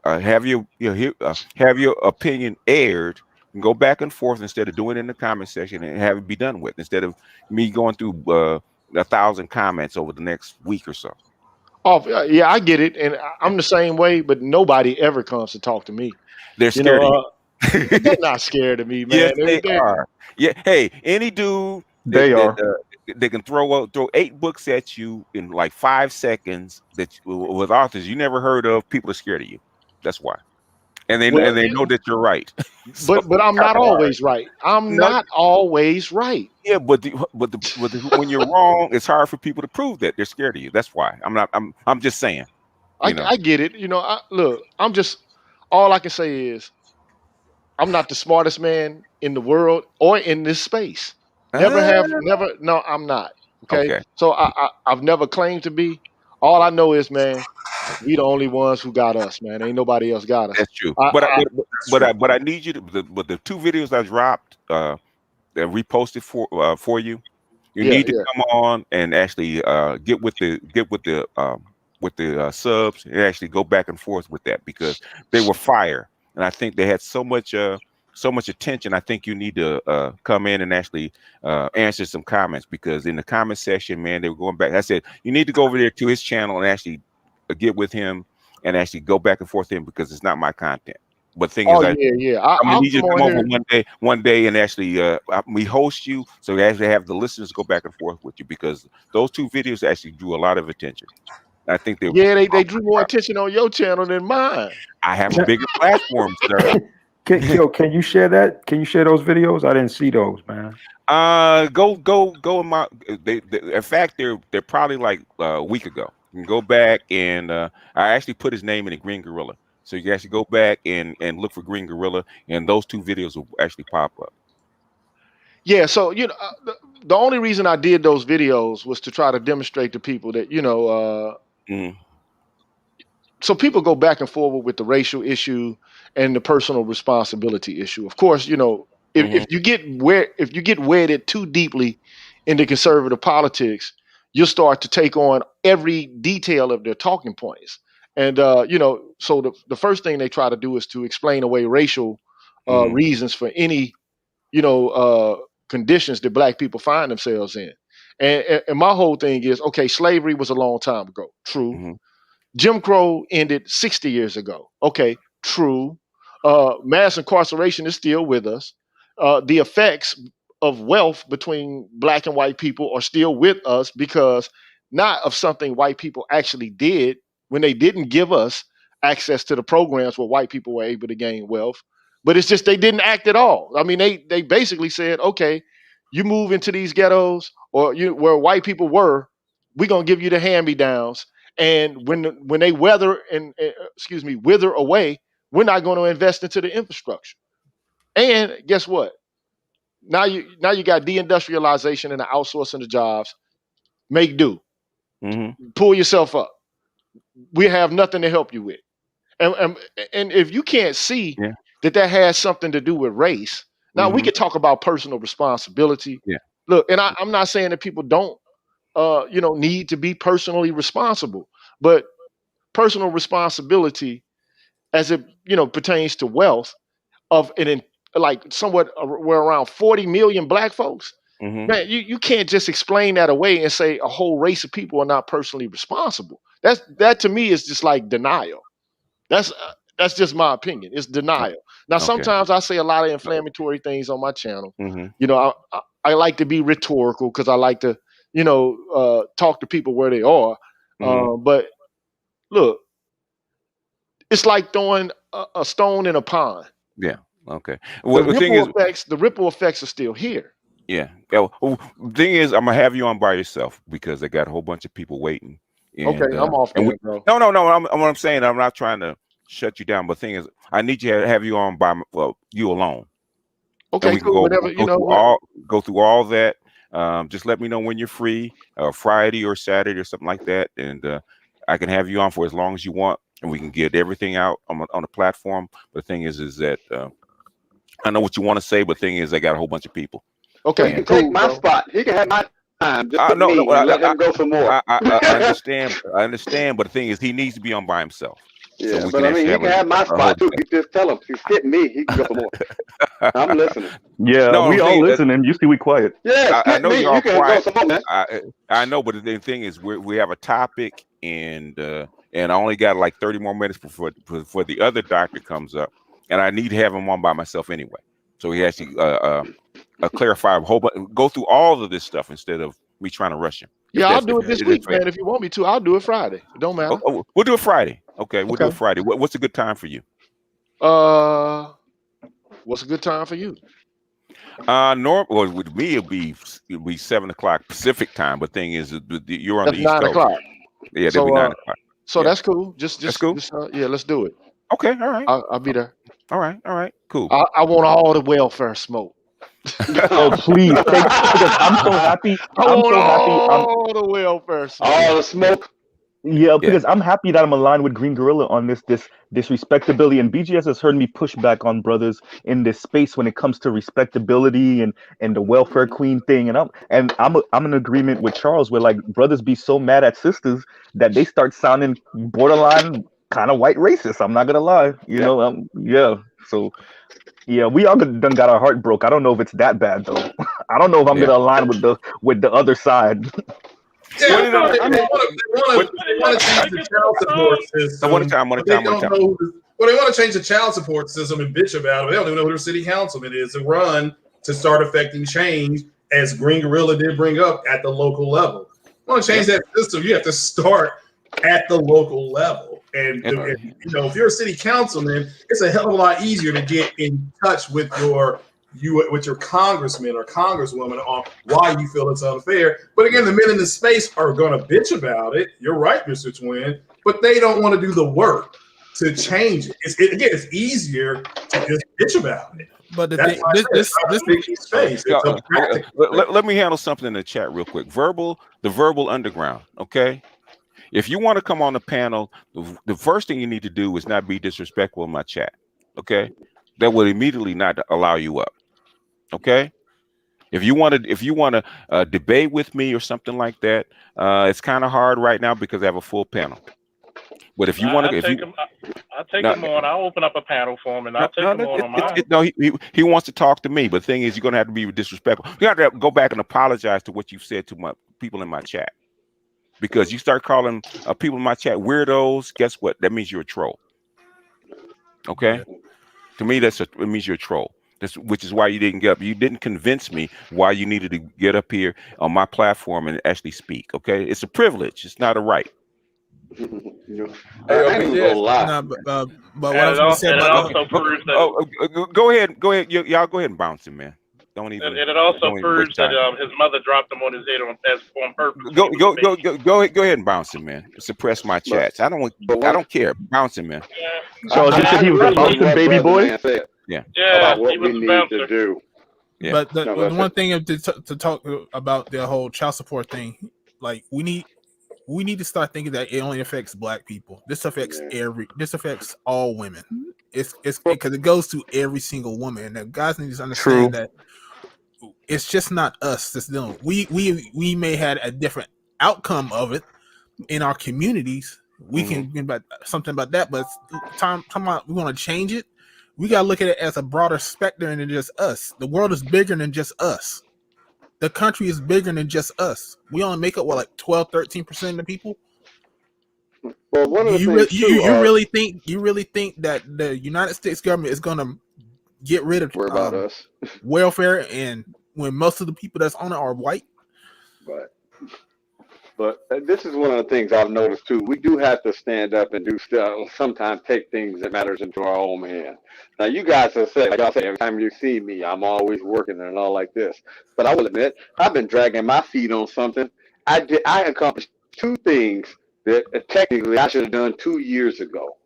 have your opinion aired, and go back and forth instead of doing it in the comment section and have it be done with, instead of me going through 1,000 comments over the next week or so. Oh yeah, I get it, and I'm the same way. But nobody ever comes to talk to me. They're scared of you. They're not scared of me, man. Yes, they are. Yeah. Hey, any dude they can throw 8 books at you in like 5 seconds with authors you never heard of. People are scared of you. That's why, and they know that you're right. But I'm not always right. I'm not always right. Yeah, but when you're wrong, it's hard for people to prove that. They're scared of you. That's why. I'm just saying. I get it. Look, I'm just, all I can say is I'm not the smartest man in the world or in this space. No, I'm not. Okay. So I've never claimed to be. All I know is, man, we the only ones who got us, man. Ain't nobody else got us. That's true. But I need you to. But the 2 videos I dropped, that reposted for you. You need to come on and actually get with the subs and actually go back and forth with that, because they were fire, and I think they had so much attention. I think you need to come in and actually answer some comments, because in the comment section, man, they were going back. I said you need to go over there to his channel and actually get with him and actually go back and forth with him, because it's not my content. But the thing is, I'm gonna need you to come over one day and actually we host you, so we actually have the listeners go back and forth with you, because those 2 videos actually drew a lot of attention. I think they drew more attention on your channel than mine. I have a bigger platform, sir. Can you share that? Can you share those videos? I didn't see those, man. Go in my. In fact, they're probably like a week ago. You can go back and I actually put his name in the Green Gorilla. So you can actually go back and look for Green Gorilla, and those 2 videos will actually pop up. Yeah, so the only reason I did those videos was to try to demonstrate to people that so people go back and forward with the racial issue and the personal responsibility issue. Of course, if you get wedded too deeply into conservative politics, you'll start to take on every detail of their talking points. And so the first thing they try to do is to explain away racial reasons for any conditions that Black people find themselves in. And my whole thing is, okay, slavery was a long time ago. True. Jim Crow ended 60 years ago. Okay, true. Mass incarceration is still with us. The effects of wealth between Black and white people are still with us, because not of something white people actually did when they didn't give us access to the programs where white people were able to gain wealth, but it's just they didn't act at all. I mean, they basically said, okay, you move into these ghettos or where white people were, we're gonna give you the hand-me-downs, and when they wither away, we're not going to invest into the infrastructure. And guess what? Now you got deindustrialization and the outsourcing of jobs. Make do. Pull yourself up. We have nothing to help you with. And if you can't see that has something to do with race, now we could talk about personal responsibility. Look, and I'm not saying that people don't need to be personally responsible, but personal responsibility as it pertains to wealth of like somewhat we're around 40 million Black folks. Man, you can't just explain that away and say a whole race of people are not personally responsible. That to me is just like denial. That's just my opinion. It's denial. Now, sometimes I say a lot of inflammatory things on my channel. I like to be rhetorical because I like to, talk to people where they are. But look, it's like throwing a stone in a pond. Yeah. Okay. The The thing is, ripple effects are still here. yeah. The thing is, I'm gonna have you on by yourself because I got a whole bunch of people waiting. And, Okay, I'm off there, bro. No. What I'm saying, I'm not trying to shut you down, but the thing is, I need you to have you on by you alone. Okay, and we can cool. go, Whatever, go through all that. Just let me know when you're free, Friday or Saturday or something like that, and I can have you on for as long as you want, and we can get everything out on the platform. But the thing is that I know what you want to say, but the thing is, I got a whole bunch of people. Okay, he can take my spot. He can have my time. Just put No, me and let him go some more. I understand, but the thing is, he needs to be on by himself. Yeah, so we but can I mean, he can have my spot too. You just tell him he's getting me. He can go some more. I'm listening. Yeah, we all listening. You see, we quiet. Yeah, I know me. you're all You can quiet. go some more, man. I know, but the thing is, we have a topic, and I only got like 30 more minutes before the other doctor comes up, and I need to have him on by myself anyway. So he has to clarify a whole bunch, go through all of this stuff instead of me trying to rush him. Yeah, I'll do it this week, man. If you want me to, I'll do it Friday. It don't matter. We'll do it Friday. Okay, we'll do it Friday. What's a good time for you? What's a good time for you? With me it'll be 7:00 Pacific time. But thing is, you're on That's the East 9 Coast. o'clock. Yeah, it'll be 9 o'clock. So that's cool. That's cool. Yeah, let's do it. Okay, all right. I'll be there. All right, cool. I want all the welfare smoke. Oh please, because I'm so happy. All the welfare smoke. All the smoke. Yeah, because I'm happy that I'm aligned with Green Gorilla on this respectability, and BGS has heard me push back on brothers in this space when it comes to respectability and the welfare queen thing, and I'm in agreement with Charles where like brothers be so mad at sisters that they start sounding borderline kind of white racist. I'm not gonna lie, So yeah, we all done got our heart broke. I don't know if it's that bad though. I don't know if I'm gonna align with the other side. Yeah, they want to change the child support system. One time. Well, they want to change the child support system and bitch about it. They don't even know who their city councilman is to run to start affecting change, as Green Gorilla did bring up at the local level. You want to change that system, you have to start at the local level. And if you're a city councilman, it's a hell of a lot easier to get in touch with your congressman or congresswoman on why you feel it's unfair. But again, the men in the space are going to bitch about it. You're right, Mr. Twin, but they don't want to do the work to change it. It's easier to just bitch about it. But let me handle something in the chat real quick. The verbal underground. Okay. If you want to come on the panel, the first thing you need to do is not be disrespectful in my chat. Okay. That would immediately not allow you up. Okay. If you want to debate with me or something like that, it's kind of hard right now because I have a full panel. But if you want to, I'll take him on. I'll open up a panel for him, and I'll take him on mine. No, he wants to talk to me. But the thing is, you're going to have to be disrespectful. You have to go back and apologize to what you said to my people in my chat, because you start calling people in my chat weirdos. Guess what? That means you're a troll. Okay. To me, it means you're a troll. Which is why you didn't get up. You didn't convince me why you needed to get up here on my platform and actually speak. Okay, it's a privilege. It's not a right. But what I was going to say about go ahead. Y'all go ahead and bounce him, man. Don't even. And it also proves that his mother dropped him on his head on purpose. Go ahead and bounce him, man. Suppress my chats. I don't care. Bounce him, man. Charles, you said he was a bouncing baby boy. Yeah. About what we need to do. Yeah. But the one thing to talk about the whole child support thing, like we need to start thinking that it only affects Black people. This affects all women. It's because it goes to every single woman. And the guys need to understand that it's just not us that's dealing. We may had a different outcome of it in our communities. We can be about something about that, but time out, we want to change it. We gotta look at it as a broader spectrum than just us. The world is bigger than just us. The country is bigger than just us. We only make up 12-13% of the people. Well, one of the things you really think that the United States government is gonna get rid of us welfare, and when most of the people that's on it are white? But But this is one of the things I've noticed too. We do have to stand up and do stuff. Sometimes take things that matters into our own hand. Now, you guys have said, like y'all say, every time you see me, I'm always working and all like this. But I will admit, I've been dragging my feet on something. I accomplished two things that technically I should have done 2 years ago.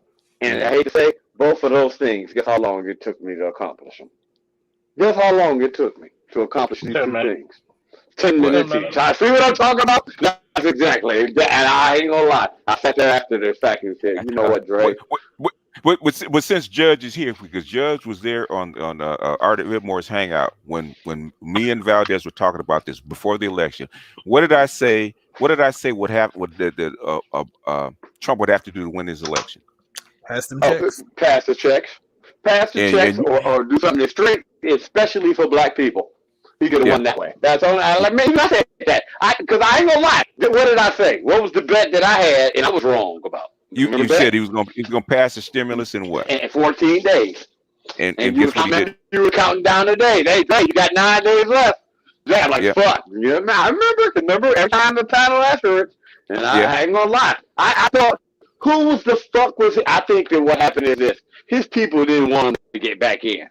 And I hate to say, both of those things, guess how long it took me to accomplish them? Guess how long it took me to accomplish these two things? 10 minutes each. I see what I'm talking about? That's exactly. And I ain't gonna lie. I sat there after the fact and said, you know what, Dre? But since Judge is here, because Judge was there on Art Whitmore's Hangout when me and Valdez were talking about this before the election, what did I say? What did I say would happen? What Trump would have to do to win his election? Pass them checks. Pass the checks. Pass the checks, or do something extreme, especially for black people. He could have won that way. That's all. Maybe I said that. Because I ain't gonna lie. What did I say? What was the bet that I had, and I was wrong about? You said he was gonna pass the stimulus in what? In 14 days. And guess what he did? You were counting down the day. You got 9 days left. Yeah, like fuck. Yeah, I remember every time the panel afterwards. And I ain't gonna lie. I thought, who the fuck was it? I think that what happened is this: his people didn't want him to get back in.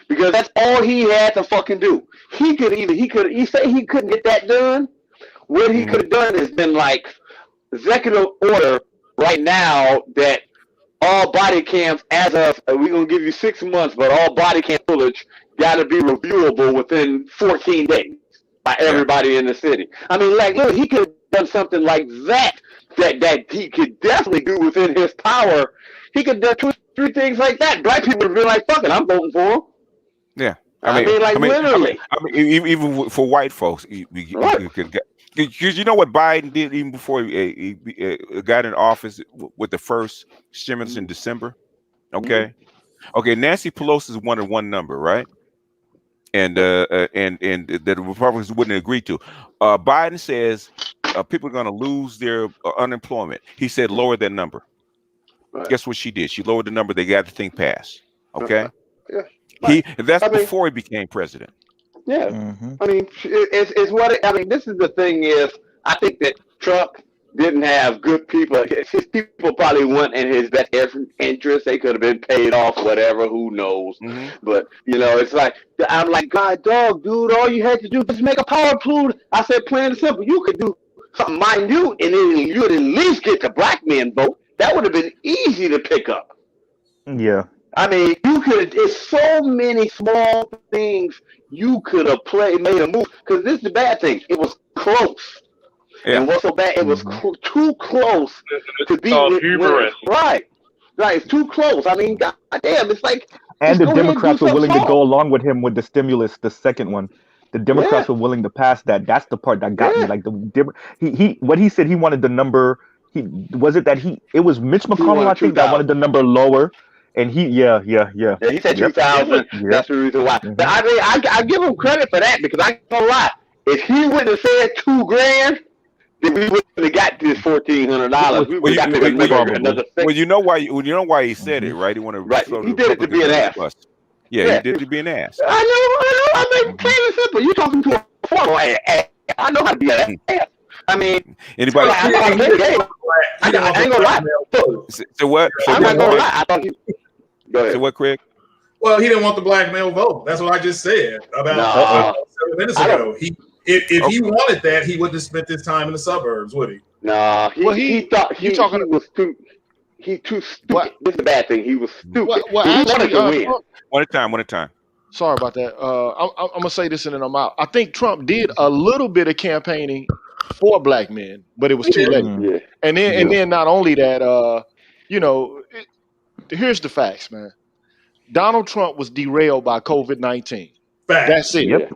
Because that's all he had to fucking do. He say he couldn't get that done. What he could have done has been like executive order right now that all body cams, as of, we're going to give you 6 months, but all body cam footage got to be reviewable within 14 days by everybody in the city. I mean, like, look, he could have done something like that he could definitely do within his power. He could do 2 or 3 things like that. Black people would have been like, fuck it, I'm voting for him. Yeah, I mean, literally. Even for white folks, because you know what Biden did even before he got in office with the first stimulus in December. Okay, Nancy Pelosi wanted one number, right? And the Republicans wouldn't agree to. Biden says people are going to lose their unemployment. He said lower that number. Right. Guess what she did? She lowered the number. They got the thing passed. Okay. That's before he became president. Yeah, I mean, it's what I mean. This is the thing is, I think that Trump didn't have good people. His people probably weren't in his best interest. They could have been paid off, whatever. Who knows? But you know, it's like I'm like, God, dog, dude. All you had to do was make a power pool. I said, plain and simple. You could do something minute, and then you would at least get the black men vote. That would have been easy to pick up. Yeah. I mean, you could. It's so many small things you could have made a move. Because this is the bad thing. It was close. Yeah. And what's so bad? It was too close to be right. It's too close. I mean, goddamn, it's like. And the Democrats were willing to go along with him with the stimulus. The second one, the Democrats were willing to pass that. That's the part that got me. Like what he said, he wanted the number. It was Mitch McConnell, I think, that wanted the number lower. And he he said 2,000. That's the reason why. But I mean, I give him credit for that because I ain't gonna lie. If he would have said $2,000, then we wouldn't have got this $1,400. We would have got another thing. Well, you know why he said it, right? He wanted he did it to be an ass. Yeah, he did it to be an ass. I know. I mean, plain and simple. You talking to a former ass. I know how to be an ass. I mean, anybody? I ain't gonna lie. So what? I'm not gonna lie. I thought you. Go ahead. So what, Craig? Well, he didn't want the black male vote. That's what I just said about 7 minutes ago. If he wanted that, he wouldn't have spent this time in the suburbs, would he? No, he thought he was too. He too stupid. What? This is the bad thing. He was stupid. Well, he actually, wanted to win. One at a time. Sorry about that. I'm gonna say this and then I'm out. I think Trump did a little bit of campaigning for black men, but it was too late. Yeah. And then not only that, here's the facts, man. Donald Trump was derailed by COVID-19. That's it. Yep.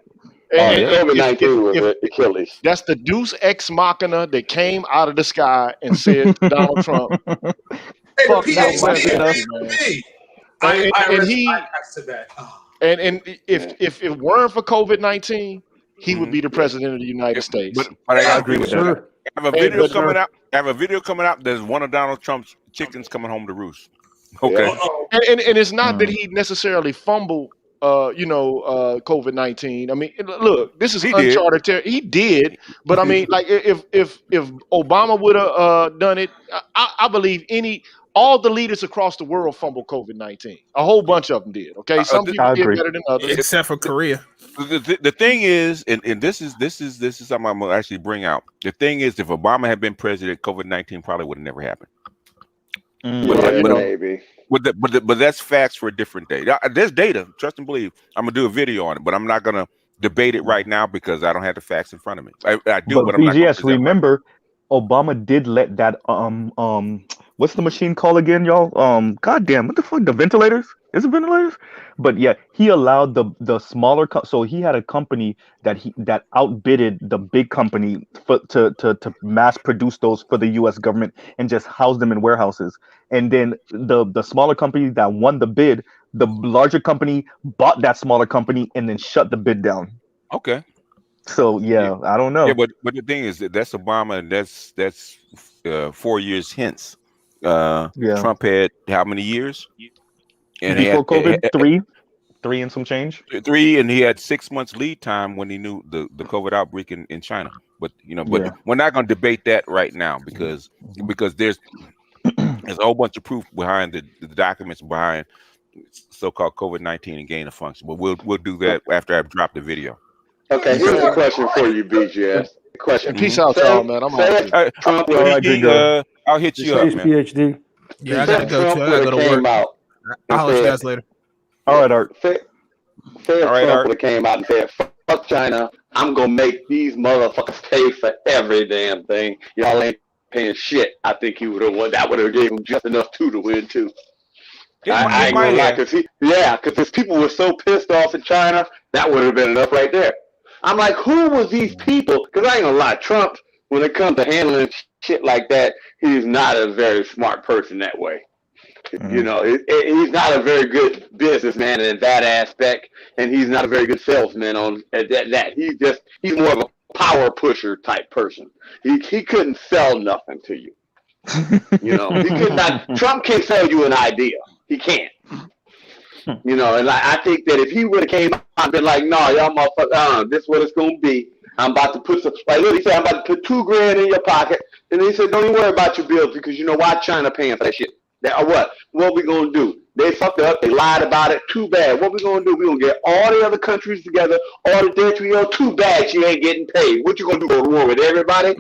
COVID-19 was Achilles. That's the Deus Ex Machina that came out of the sky and said to Donald Trump, "Fuck that, man." And if it weren't for COVID-19, he would be the president of the United States. But I agree with that. I have a video coming out. There's one of Donald Trump's chickens coming home to roost. Okay. And it's not that he necessarily fumbled COVID-19. I mean, look, this is uncharted territory. He did, but I mean, like if Obama would have done it, I believe all the leaders across the world fumbled COVID-19. A whole bunch of them did. Okay, some people did better than others, except for Korea. The thing is, and this is something I'm gonna actually bring out. The thing is, if Obama had been president, COVID-19 probably would have never happened. Maybe. But that's facts for a different day. There's data, trust and believe. I'm gonna do a video on it, but I'm not gonna debate it right now because I don't have the facts in front of me. I do, but I'm not. BGS, remember, Obama did let that what's the machine called again, y'all? Goddamn, what the fuck? The ventilators? Is it ventilators? But yeah, he allowed the smaller. So he had a company that outbidded the big company to mass produce those for the U.S. government and just house them in warehouses. And then the smaller company that won the bid, the larger company bought that smaller company and then shut the bid down. Okay. So yeah, I don't know. Yeah, but the thing is that's Obama, and that's 4 years hence. Trump had how many years? And before COVID, three and some change. 3, and he had 6 months lead time when he knew the COVID outbreak in China. But we're not going to debate that right now because there's a whole bunch of proof behind the documents behind so-called COVID-19 and gain of function. But we'll do that after I drop the video. Okay, here's a question for you, BGS. Question. Peace out, y'all, man. I'm out. Trump, I'll hit you up, man. PhD. Yeah, I gotta go too. I gotta go to work. I'll let you guys later. All right, Art. Trump would have came out and said, "Fuck China. I'm gonna make these motherfuckers pay for every damn thing. Y'all ain't paying shit." I think he would have won. That would have gave him just enough to win too. I ain't gonna lie, because his people were so pissed off in China, that would have been enough right there. I'm like, who was these people? Because I ain't gonna lie, Trump, when it comes to handling shit like that, he's not a very smart person that way. You know, he's not a very good businessman in that aspect, and he's not a very good salesman on that. He's more of a power pusher type person. He couldn't sell nothing to you. You know, he could not. Trump can't sell you an idea. He can't. You know, and I think that if he would have came out and been like, "No, y'all motherfuckers, this is what it's gonna be. I'm about to put some." Like he said, "I'm about to put $2,000 in your pocket," and he said, "Don't even worry about your bills because you know why China paying for that shit." Or what? What we gonna do? They fucked up. They lied about it. Too bad. What we gonna do? We gonna get all the other countries together. All the debts we owe. Too bad you ain't getting paid. What you gonna do? Go to war with everybody?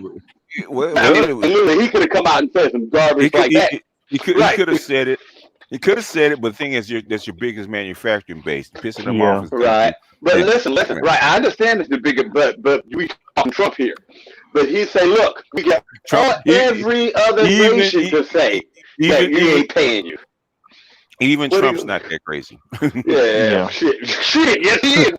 Literally, he could have come out and said some garbage like that. He could have said it. He could have said it, but the thing is, that's your biggest manufacturing base. Pissing them off. Right. But listen. Right. I understand it's the bigger, but we talking Trump here. But he say, look, we got every other nation to say that he ain't paying you. Even Trump's not that crazy. Yeah. Shit. Yes, he is.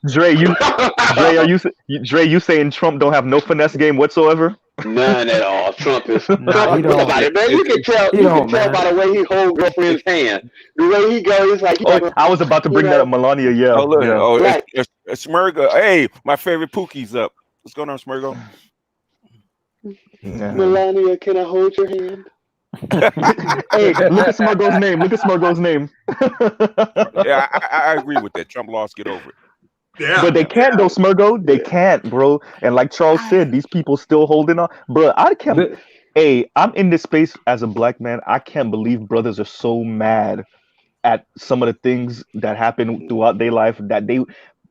Dre, you saying Trump don't have no finesse game whatsoever? None at all. Trump is somebody, man. You can tell by the way he hold girlfriend's hand. The way he goes, he's like. I was about to bring that up, Melania. Yeah. Oh look. Yeah. Oh, right. Smurgo. Hey, my favorite Pookie's up. What's going on, Smurgo? Yeah. Melania, can I hold your hand? Hey, look at Smurgo's name. Yeah, I agree with that. Trump lost. Get over it. Yeah, but they can't though, Smurgo. They can't, bro. And like Charles said, these people still holding on. Bro, I can't. Hey, I'm in this space as a black man. I can't believe brothers are so mad at some of the things that happen throughout their life that they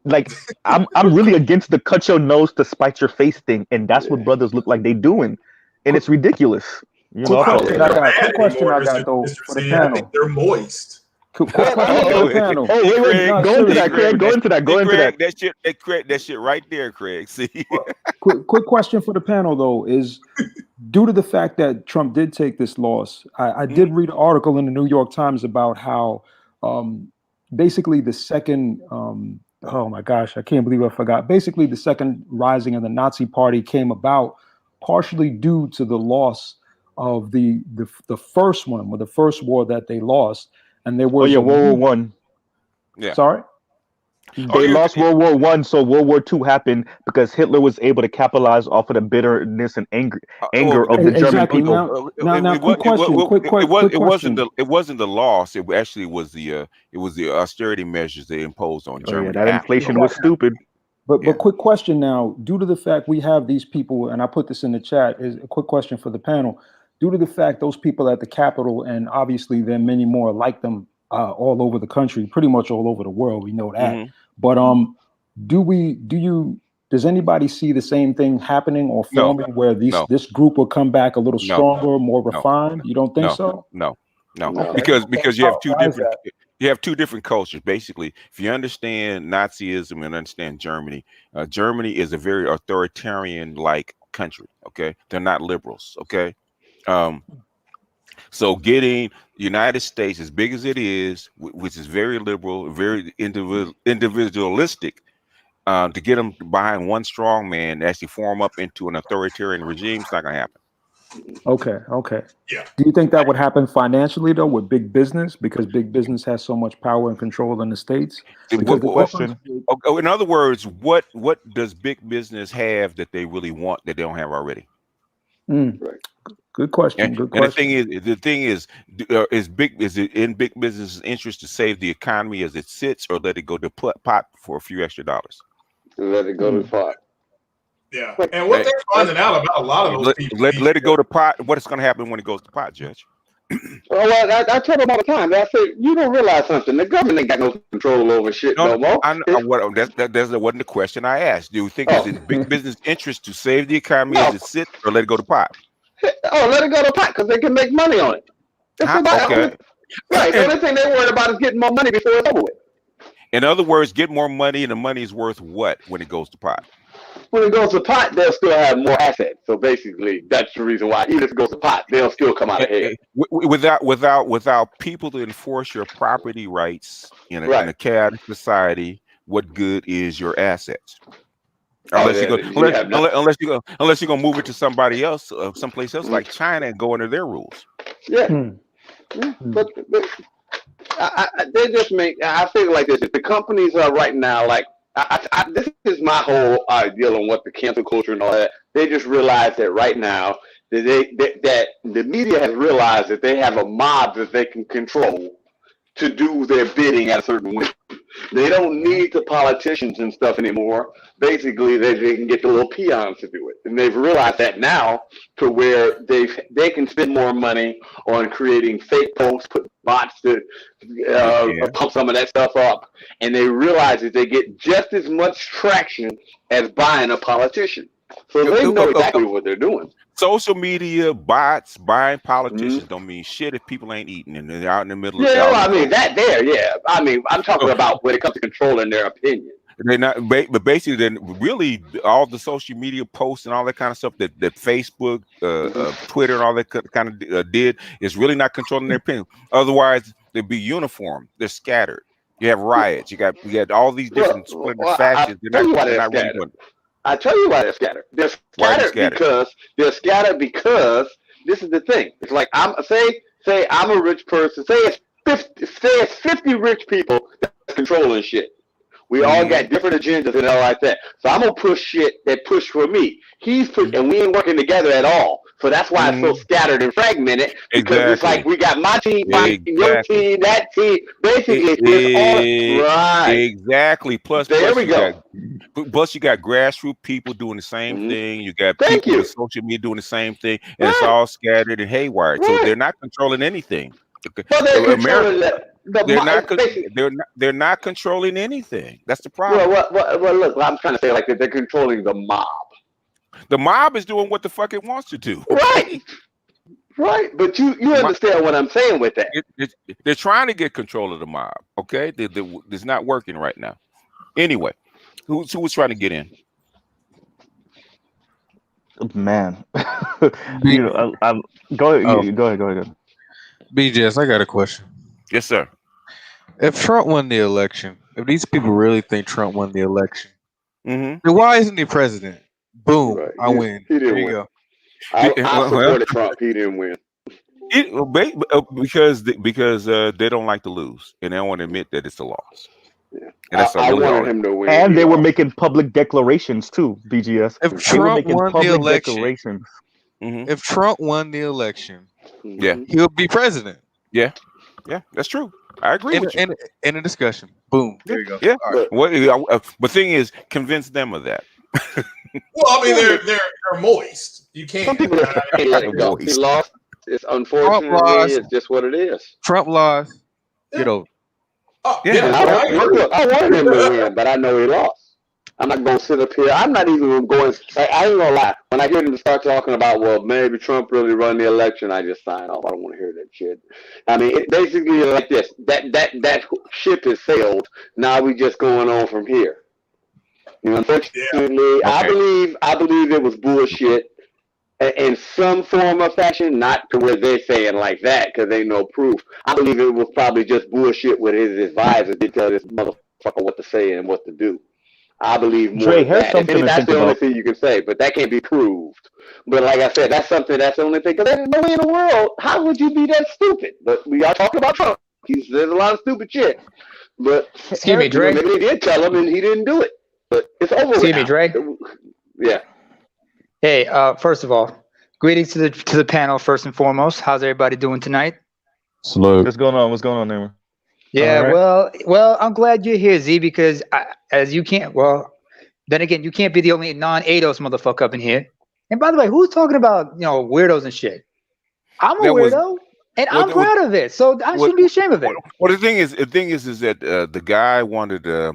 like. I'm really against the cut your nose to spite your face thing, and that's what brothers look like they doing, and it's ridiculous. You know, quick question I got though for the panel. I think they're moist. Quick question for the panel. Wait. Go into that, Craig. Go into that. That shit right there, Craig. See. Quick question for the panel though is due to the fact that Trump did take this loss. I did read an article in the New York Times about how basically the second. Oh my gosh, I can't believe I forgot. Basically, the second rising of the Nazi Party came about partially due to the loss of the first one, or the first war that they lost, and there was World War One. Yeah. Sorry. They lost World War One, so World War II happened because Hitler was able to capitalize off of the bitterness and anger of the German Exactly. people. Now, quick question. Quick question. It wasn't the loss. It actually was the austerity measures they imposed on Oh, yeah, Germany. that inflation was stupid. But quick question now. Due to the fact we have these people, and I put this in the chat, is a quick question for the panel. Due to the fact those people at the Capitol, and obviously there are many more like them all over the country, pretty much all over the world. We know that. But does anybody see the same thing happening or forming where this group will come back a little stronger, more refined? You don't think so? No. Okay. Because you have two different cultures. Basically, if you understand Nazism and understand Germany, Germany is a very authoritarian like country. Okay, they're not liberals. Okay, so getting United States, as big as it is, which is very liberal, very individualistic, to get them behind one strong man to actually form up into an authoritarian regime, it's not going to happen. Okay. Yeah. Do you think that would happen financially though with big business, because big business has so much power and control in the states? In other words, what does big business have that they really want that they don't have already? Good question. And the thing is, is it in big business's interest to save the economy as it sits, or let it go to pot for a few extra dollars? Let it go to pot. Yeah, and what they're finding out about a lot of those people. Let it go to pot. What is going to happen when it goes to pot, Judge? Well, I tell them all the time. I say, you don't realize something. The government ain't got no control over shit no more. That wasn't the question I asked. Do you think it's in big business interest to save the economy as it sits, or let it go to pot? Oh, let it go to pot because they can make money on it. Right. The only thing they're worried about is getting more money before it's over with. In other words, get more money, and the money is worth what when it goes to pot? When it goes to pot, they'll still have more assets. So basically, that's the reason why. Even if it goes to pot, they'll still come out ahead. Without people to enforce your property rights in a chaotic society, what good is your assets? Unless you're gonna move it to somebody else, someplace else like China, and go under their rules. Yeah. But they just make. I feel like this. If the companies are right now, like this is my whole ideal on what the cancel culture and all that. They just realize that right now that the media has realized that they have a mob that they can control to do their bidding at a certain way. They don't need the politicians and stuff anymore. Basically, they can get the little peons to do it, and they've realized that now to where they can spend more money on creating fake posts, put bots to pump some of that stuff up, and they realize that they get just as much traction as buying a politician. So they know exactly what they're doing. Social media, bots, buying politicians don't mean shit if people ain't eating and they're out in the middle. Yeah, well, I mean that there. Yeah, I mean I'm talking about when it comes to controlling their opinion. They're not, but basically, then really all the social media posts and all that kind of stuff that Facebook, Twitter, and all that kind of did is really not controlling their opinion. Otherwise, they'd be uniform. They're scattered. You have riots. You got all these different factions. I tell you why they're scattered. They're scattered because this is the thing. It's like say I'm a rich person. Say it's 50 rich people that's controlling shit. We all got different agendas and all like that. So I'm gonna push shit that push for me. And we ain't working together at all. So that's why it's so scattered and fragmented. Because it's like we got my team fighting your team, that team. Basically, it's all right. Exactly. Plus you got grassroots people doing the same thing. You got people with social media doing the same thing, and it's all scattered and haywire. So they're not controlling anything. Well, they're controlling that. They're not controlling anything. That's the problem. Well, look, I'm trying to say like that they're controlling the mob. The mob is doing what the fuck it wants to do. Right. But you understand what I'm saying with that. They're trying to get control of the mob. Okay, it's not working right now. Anyway, who's trying to get in? Man, go ahead. Go ahead. BJS, I got a question. Yes, sir. If Trump won the election, if these people really think Trump won the election, then why isn't he president? Boom, I win. He didn't there you win. go. I supported Trump. He didn't win. Because they don't like to lose, and they don't want to admit that it's a loss. And that's I really wanted all. him to win. And they were making public declarations too, BGS. If They were Trump making won the public election, declarations. if Trump won the election, Yeah, he'll be president. yeah, that's true. I agree with you. In a discussion. Boom. There you go. Yeah. All right. But thing is, convince them of that. Well, I mean, they're moist. You can't. Some people just can't let it go. He lost. It's unfortunately, lost. it's just what it is. Trump lost. Get over. Yeah, I wanted him to win, but I know he lost. I'm not going to sit up here. I'm not even going. I ain't gonna lie. When I hear him start talking about, well, maybe Trump really run the election, I just sign off. I don't want to hear that shit. I mean, it basically like this. That ship has sailed. Now we just going on from here. You know, unfortunately, I believe it was bullshit in some form or fashion. Not to where they're saying like that because ain't no proof. I believe it was probably just bullshit with his advisor to tell this motherfucker what to say and what to do. I believe more Dre, than that. That's the only about. thing you can say, but that can't be proved. But like I said, that's the only thing. Because there's no way in the world, how would you be that stupid? But we are talking about Trump. There's a lot of stupid shit. But excuse me, Dre. Maybe they did tell him and he didn't do it. But it's over. Excuse me, Dre. Yeah. Hey, first of all, greetings to the panel. First and foremost, how's everybody doing tonight? Salute. What's going on? What's going on, Neighbor? Yeah, well, I'm glad you're here, Z, because then again, you can't be the only non-ADOS motherfucker up in here. And by the way, who's talking about, weirdos and shit? I'm a weirdo, and I'm proud of it, so I shouldn't be ashamed of it. Well, the thing is that the guy wanted to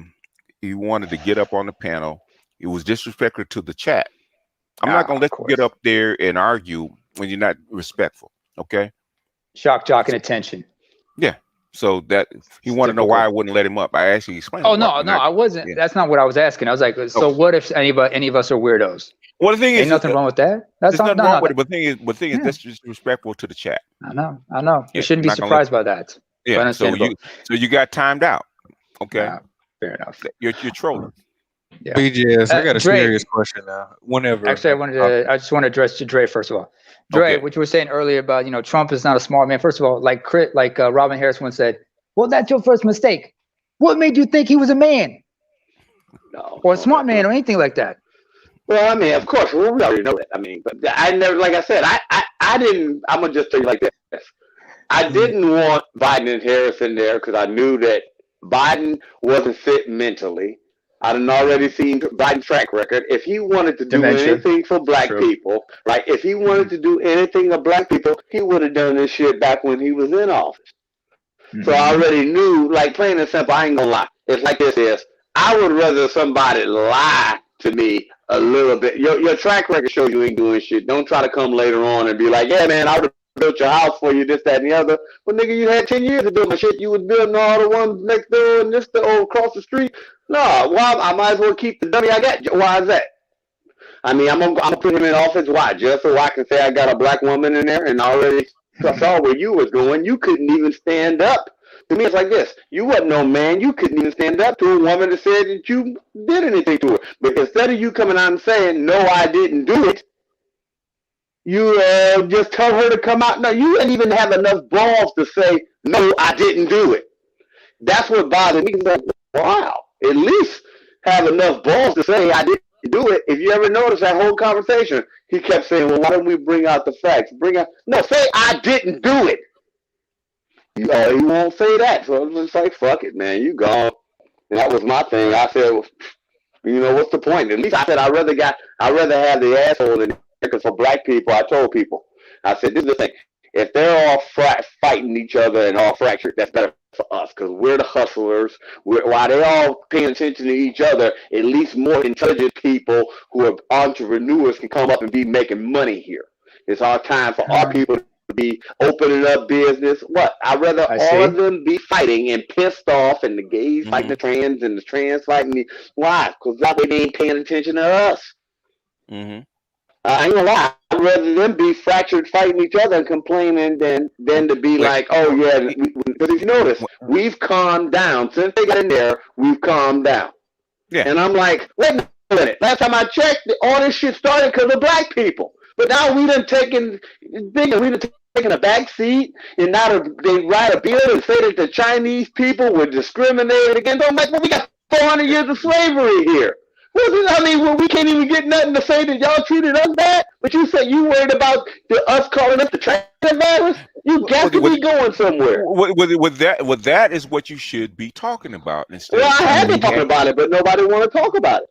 get up on the panel. It was disrespectful to the chat. I'm not going to let you get up there and argue when you're not respectful, okay? Shock, jock, and attention. Yeah. So that he wanted to know why I wouldn't let him up. I actually explained. Oh no, I wasn't. Yeah. That's not what I was asking. I was like, so what if any of us are weirdos? Well, the thing ain't nothing wrong with that. That's nothing wrong with it. But the thing is, that's disrespectful to the chat. I know. You shouldn't be surprised by that. Yeah. So you got timed out. Okay. Fair enough. You're trolling. Yeah. BGS, I got a Dre, serious question now. Whenever. Actually, I just want to address to Dre first of all. Dre, what you were saying earlier about Trump is not a smart man. First of all, like Robin Harris once said, well, that's your first mistake. What made you think he was a man? No, or a smart man or anything like that? Well, I mean, of course, we already know that. I mean, but I never, like I said, I didn't. I'm gonna just tell you like this. I didn't want Biden and Harris in there because I knew that Biden wasn't fit mentally. I done already seen Biden's track record. If he wanted to do anything for black people, right? If he wanted to do anything for black people, he would have done this shit back when he was in office. So I already knew, like plain and simple, I ain't gonna lie. It's like this is, I would rather somebody lie to me a little bit. Your track record shows you ain't doing shit. Don't try to come later on and be like, yeah, man, I would have built your house for you, this, that, and the other. Well, nigga, you had 10 years to build my shit. You was building all the ones next door and this, the old across the street. No, well, I might as well keep the dummy I got. Why is that? I mean, I'm gonna put him in office. Why? Just so I can say I got a black woman in there and already saw where you was going. You couldn't even stand up. To me, it's like this. You wasn't no man. You couldn't even stand up to a woman that said that you did anything to her. But instead of you coming out and saying, no, I didn't do it, you just tell her to come out. No, you didn't even have enough balls to say, no, I didn't do it. That's what bothered me. Like, wow, at least have enough balls to say I didn't do it. If you ever notice that whole conversation, he kept saying, well, why don't we bring out the facts? No, say I didn't do it. He won't say that. So it's like, fuck it, man. You gone. And that was my thing. I said, well, what's the point? At least I said I'd rather have the asshole in there, because for black people, I told people, I said, this is the thing. If they're all fighting each other and all fractured, that's better for us because we're the hustlers. While they all paying attention to each other, at least more intelligent people who are entrepreneurs can come up and be making money here. It's our time for our people to be opening up business. I'd rather all of them be fighting and pissed off, and the gays fighting the trans and the trans fighting me. Why? Because that way they ain't paying attention to us. Mm-hmm. I ain't gonna lie. I'd rather them be fractured, fighting each other and complaining than to be like, oh yeah. Because if you notice, we've calmed down since they got in there. We've calmed down. Yeah. And I'm like, wait a minute. Last time I checked, all this shit started because of black people. But now we done taken taking a back seat and now they write a bill and say that the Chinese people were discriminated against. I'm like, well, we got 400 years of slavery here. I mean, well, we can't even get nothing to say that y'all treated us bad. But you said you worried about us calling us the China virus. You got to be going somewhere. With that is what you should be talking about instead. Well, I have been talking about it, but nobody want to talk about it.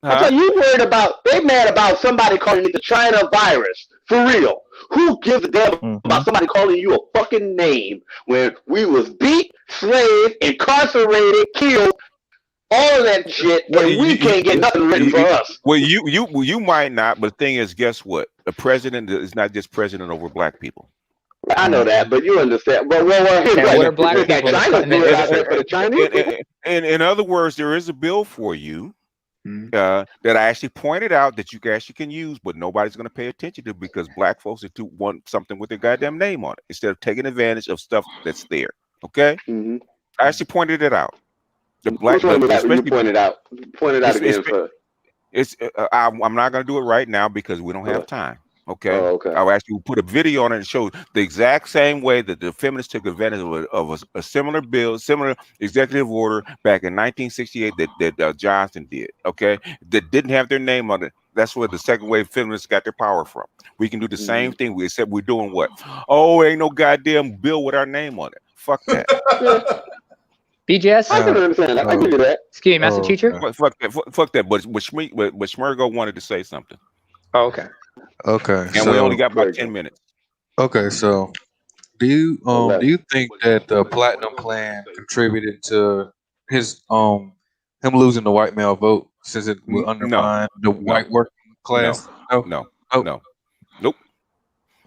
I thought you worried about. They mad about somebody calling it the China virus for real. Who gives a damn about somebody calling you a fucking name when we was beat, slaved, incarcerated, killed? All of that shit, and we can't get nothing written for us. Well, you might not, but the thing is, guess what? The president is not just president over black people. I know that, but you understand. Well, what are black people? In other words, there is a bill for you that I actually pointed out that you actually can use, but nobody's going to pay attention to because black folks want something with their goddamn name on it instead of taking advantage of stuff that's there. Okay, I actually pointed it out. The black, you pointed out again. I'm not going to do it right now because we don't have time. Okay. Oh, okay. I'll actually put a video on it and show the exact same way that the feminists took advantage of a similar bill, similar executive order back in 1968 that Johnson did. Okay, that didn't have their name on it. That's where the second wave feminists got their power from. We can do the same thing, except we're doing what? Oh, ain't no goddamn bill with our name on it. Fuck that. BJS? I can understand that. I can do that. Excuse me, Master Teacher? Fuck that. But Schmergo wanted to say something. Oh, okay. Okay. And we only got about 10 minutes. Okay, so do you think that the Platinum Plan contributed to his him losing the white male vote since it would undermine the white working class? No. Nope.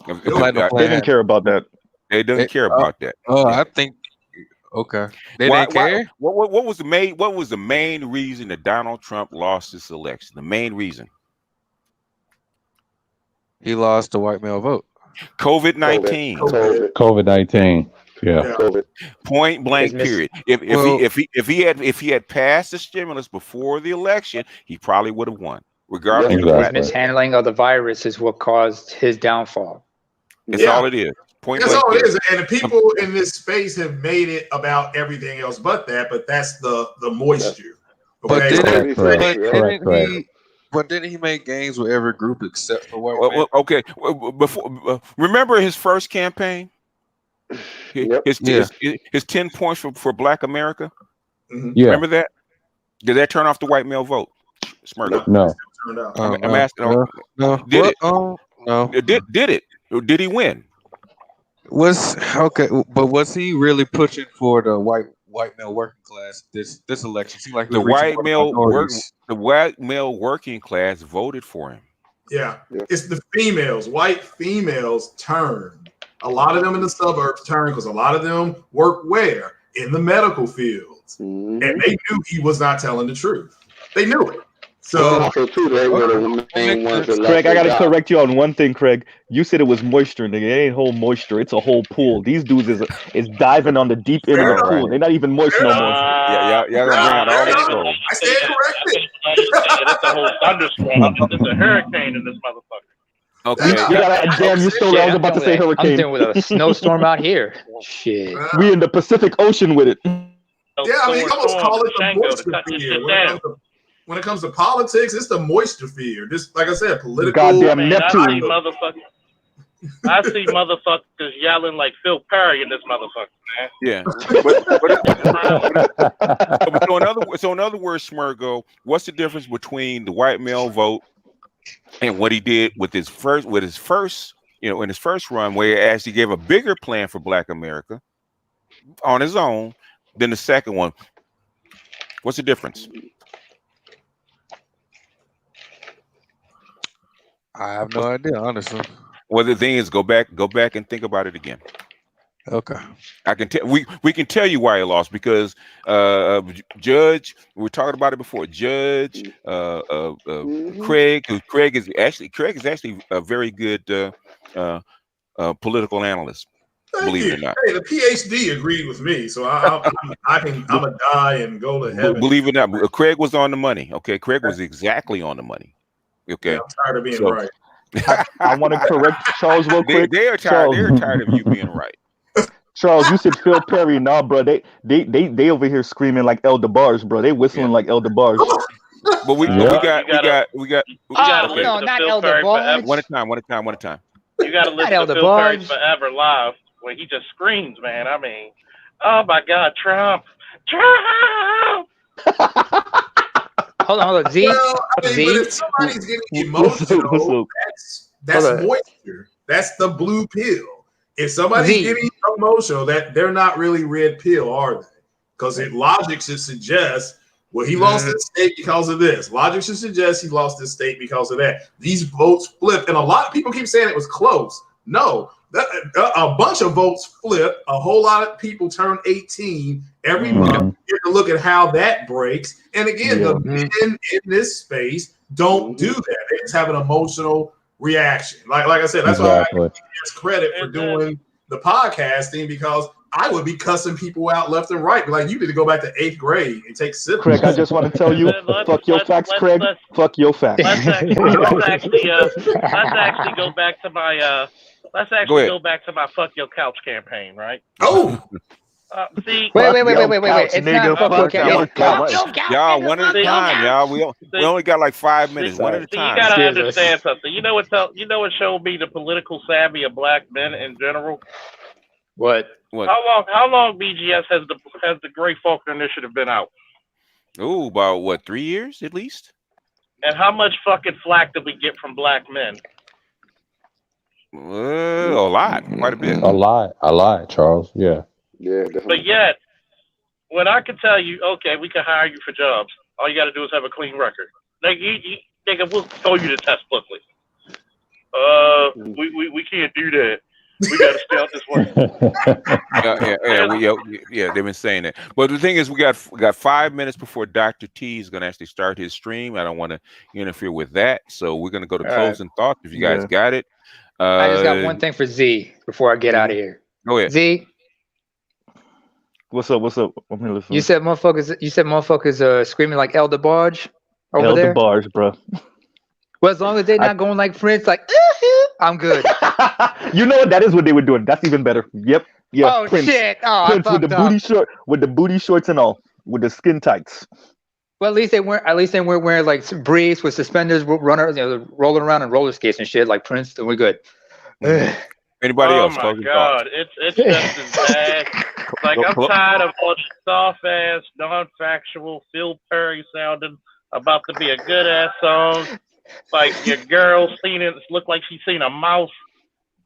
The Platinum Plan, they didn't care about that. They didn't care about that. I think. Okay. They didn't care. What was the main reason that Donald Trump lost this election? The main reason he lost the white male vote. COVID-19. COVID-19. Yeah. COVID. Point blank. Period. If he had passed the stimulus before the election, he probably would have won. Regardless, his mishandling of the virus is what caused his downfall. That's all it is. That's all it is. And the people in this space have made it about everything else but that. But that's the moisture. Okay? But didn't he make gains with every group except for white men? Okay. Remember his first campaign? His 10 points for Black America? Yeah. Remember that? Did that turn off the white male vote? Smurf. No. I'm asking. No. Did it? No. Did it? Did he win? But was he really pushing for the white male working class this election? Seemed like the white male working class voted for him. Yeah. It's the females, white females turned. A lot of them in the suburbs turned because a lot of them work where? In the medical fields. And they knew he was not telling the truth. They knew it. So Craig, I gotta correct you on one thing, Craig. You said it was moisture, nigga. It ain't whole moisture, it's a whole pool. These dudes is diving on the deep end of the pool. They're not even moist no more. Yeah, gonna bring out all the soul. I stand corrected. It's a whole thunderstorm. It's a hurricane in this motherfucker. Okay. You stole it. I was about to say hurricane. I'm dealing with a snowstorm out here. Shit. We in the Pacific Ocean with it. Yeah, I mean, you almost call it the moisture fear. When it comes to politics, it's the moisture fear. Just like I said, political. Goddamn Neptune. I see motherfuckers yelling like Phil Perry in this motherfucker, man. Yeah. So in other words, Smurgo, what's the difference between the white male vote and what he did with his first, in his first run, where he actually gave a bigger plan for Black America on his own than the second one? What's the difference? I have no idea, honestly. Well, the thing is, go back and think about it again. Okay. I can tell we can tell you why he lost because Judge, we were talking about it before. Judge, Craig is actually a very good political analyst. Believe it or not. Hey, the PhD agreed with me, so I'm a die and go to heaven. Believe it or not, Craig was on the money. Okay, Craig was exactly on the money. Okay, I'm tired of being right. I want to correct Charles real quick. They are tired. They're tired of you being right. Charles, you said Phil Perry. Nah, bro. They over here screaming like El DeBarge, bro. They whistling like El DeBarge. But we got. Okay. No, not El DeBarge. One at a time. You got to listen to Phil Perry Forever live, where he just screams, man. I mean, oh my God, Trump. Hold on, Z. Well, I mean, but if somebody's getting emotional, that's moisture. That's the blue pill. If somebody's getting emotional, that they're not really red pill, are they? Because logic should suggest, well, he lost his state because of this. Logic should suggest he lost his state because of that. These votes flipped, and a lot of people keep saying it was close. No, a bunch of votes flipped. A whole lot of people turn 18 every month. You have to look at how that breaks. And again, the men in this space don't do that. They just have an emotional reaction. Like I said, that's why I give you credit for doing the podcasting, because I would be cussing people out left and right. Like, you need to go back to 8th grade and take civics. Craig, I just want to tell you, fuck your facts, Craig. Fuck your facts. Let's actually go back to my go back to my fuck your couch campaign, right? Oh. See, wait. It's not fuck your couch. Y'all, one at a time, y'all. We only got like 5 minutes. One at a time. You gotta understand something. You know what showed me the political savvy of black men in general? What? How long BGS has the Gray Faulkner Initiative been out? Oh, about 3 years at least. And how much fucking flack did we get from black men? A lot, quite a bit. A lot, Charles. Yeah. Yeah, definitely. But yet, when I can tell you, okay, we can hire you for jobs, all you got to do is have a clean record. Like, we'll throw you the test quickly. We can't do that. We got to stay out this way. Yeah, they've been saying that. But the thing is, we got 5 minutes before Dr. T is going to actually start his stream. I don't want to interfere with that, so we're going to go to closing thoughts. If you guys got it, I just got one thing for Z before I get out of here. Go ahead. Z. What's up? I'm here listening. You said motherfuckers screaming like El DeBarge over there? El DeBarge, bro. Well, as long as they're not going like Prince, like, I'm good. You know what? That is what they were doing. That's even better. Yep. Yeah. Oh, Prince. shit. Oh, Prince with the booty shorts and all, with the skin tights. Well, at least they weren't wearing like some briefs with suspenders, rolling around in roller skates and shit like Prince. Then we're good. Anybody else? Oh my God, it's just as bad. Like, I'm tired of all soft ass, non-factual, Phil Perry sounding about to be a good ass song. Like, your girl looked like she's seen a mouse.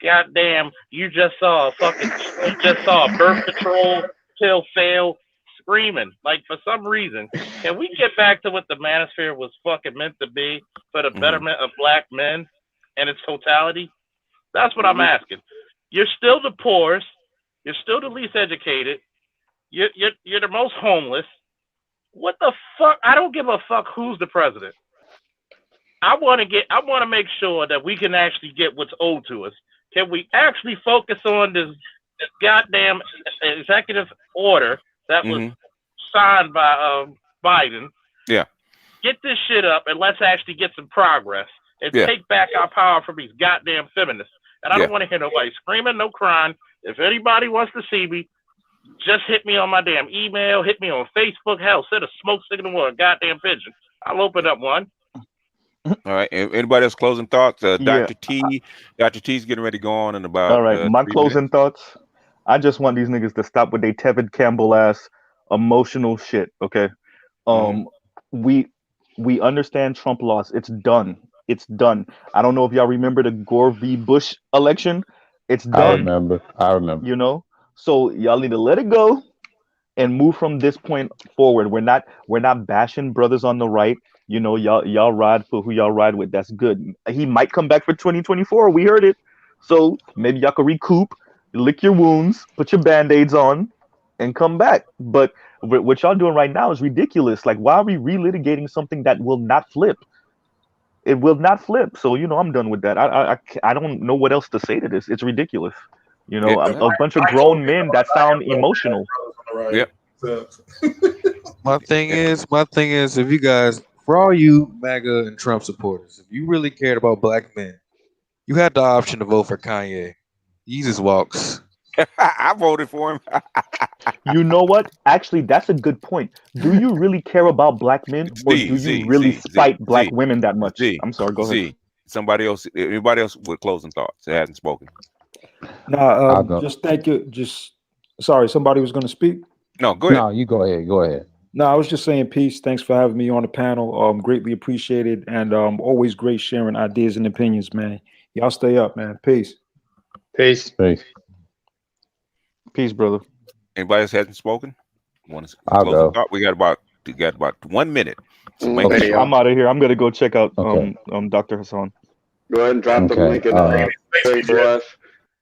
Goddamn, you just saw a birth control pill fail screaming. Like, for some reason, can we get back to what the manosphere was fucking meant to be for the betterment of black men and its totality? That's what I'm asking. You're still the poorest. You're still the least educated. You're the most homeless. What the fuck? I don't give a fuck who's the president. I want to make sure that we can actually get what's owed to us. Can we actually focus on this goddamn executive order that was signed by Biden? Yeah. Get this shit up and let's actually get some progress and take back our power from these goddamn feminists. And I don't want to hear nobody screaming, no crying. If anybody wants to see me, just hit me on my damn email, hit me on Facebook. Hell, send a smoke signal or a goddamn pigeon. I'll open up one. All right. Anybody else closing thoughts? Dr. T's getting ready to go on in about. All right. My closing thoughts. I just want these niggas to stop with their Tevin Campbell ass emotional shit. Okay. We understand Trump lost. It's done. It's done. I don't know if y'all remember the Gore v. Bush election. It's done. I remember. You know, so y'all need to let it go and move from this point forward. We're not bashing brothers on the right. You know, y'all ride for who y'all ride with. That's good. He might come back for 2024. We heard it. So maybe y'all can recoup, lick your wounds, put your band-aids on, and come back. But what y'all doing right now is ridiculous. Like, why are we relitigating something that will not flip? It will not flip. So, you know, I'm done with that. I don't know what else to say to this. It's ridiculous. You know, a bunch of grown men that sound emotional. Yeah. My thing is, if you guys, for all you MAGA and Trump supporters, if you really cared about black men, You had the option to vote for Kanye. Jesus walks. I voted for him. You know what? Actually, that's a good point. Do you really care about black men, or do you really spite black women that much? I'm sorry. Go ahead. Somebody else. Anybody else with closing thoughts? It hasn't spoken. Nah, just thank you. Sorry, somebody was going to speak. No, go ahead. No, you go ahead. Go ahead. No, I was just saying peace. Thanks for having me on the panel. Greatly appreciated, and always great sharing ideas and opinions, man. Y'all stay up, man. Peace. Peace. Peace. Peace, brother. Anybody else hasn't spoken? Want to I'll close the go. thought? We got about 1 minute. So make Okay, sure. I'm out of here. I'm gonna go check out Okay. Dr. Hassan. Go ahead and drop the link in the thing for us.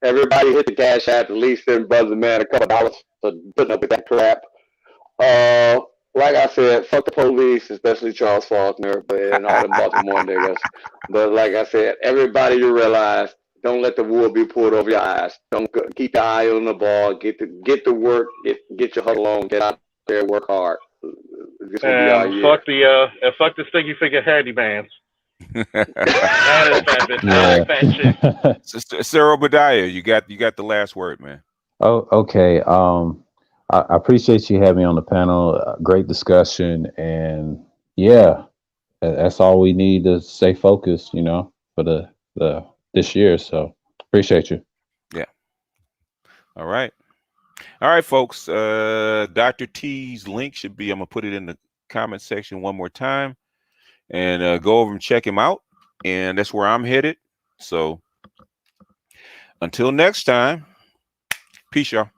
Everybody hit the cash app, at least send Brother Man a couple dollars for putting up with that crap. Like I said, fuck the police, especially Charles Faulkner and all the Baltimore niggas. But like I said, everybody you realize, don't let the wool be pulled over your eyes. Don't keep your eye on the ball. Get to work. Get your huddle on. Get out there and work hard. And fuck the sticky figure handymans. That is fat shit. Sir Obadiah, you got the last word, man. Oh, okay. I appreciate you having me on the panel. Great discussion, and yeah, that's all we need to stay focused, you know, for the this year. So appreciate you. Yeah. All right, folks. Dr. T's link should be. I'm gonna put it in the comment section one more time, and go over and check him out. And that's where I'm headed. So until next time, peace, y'all.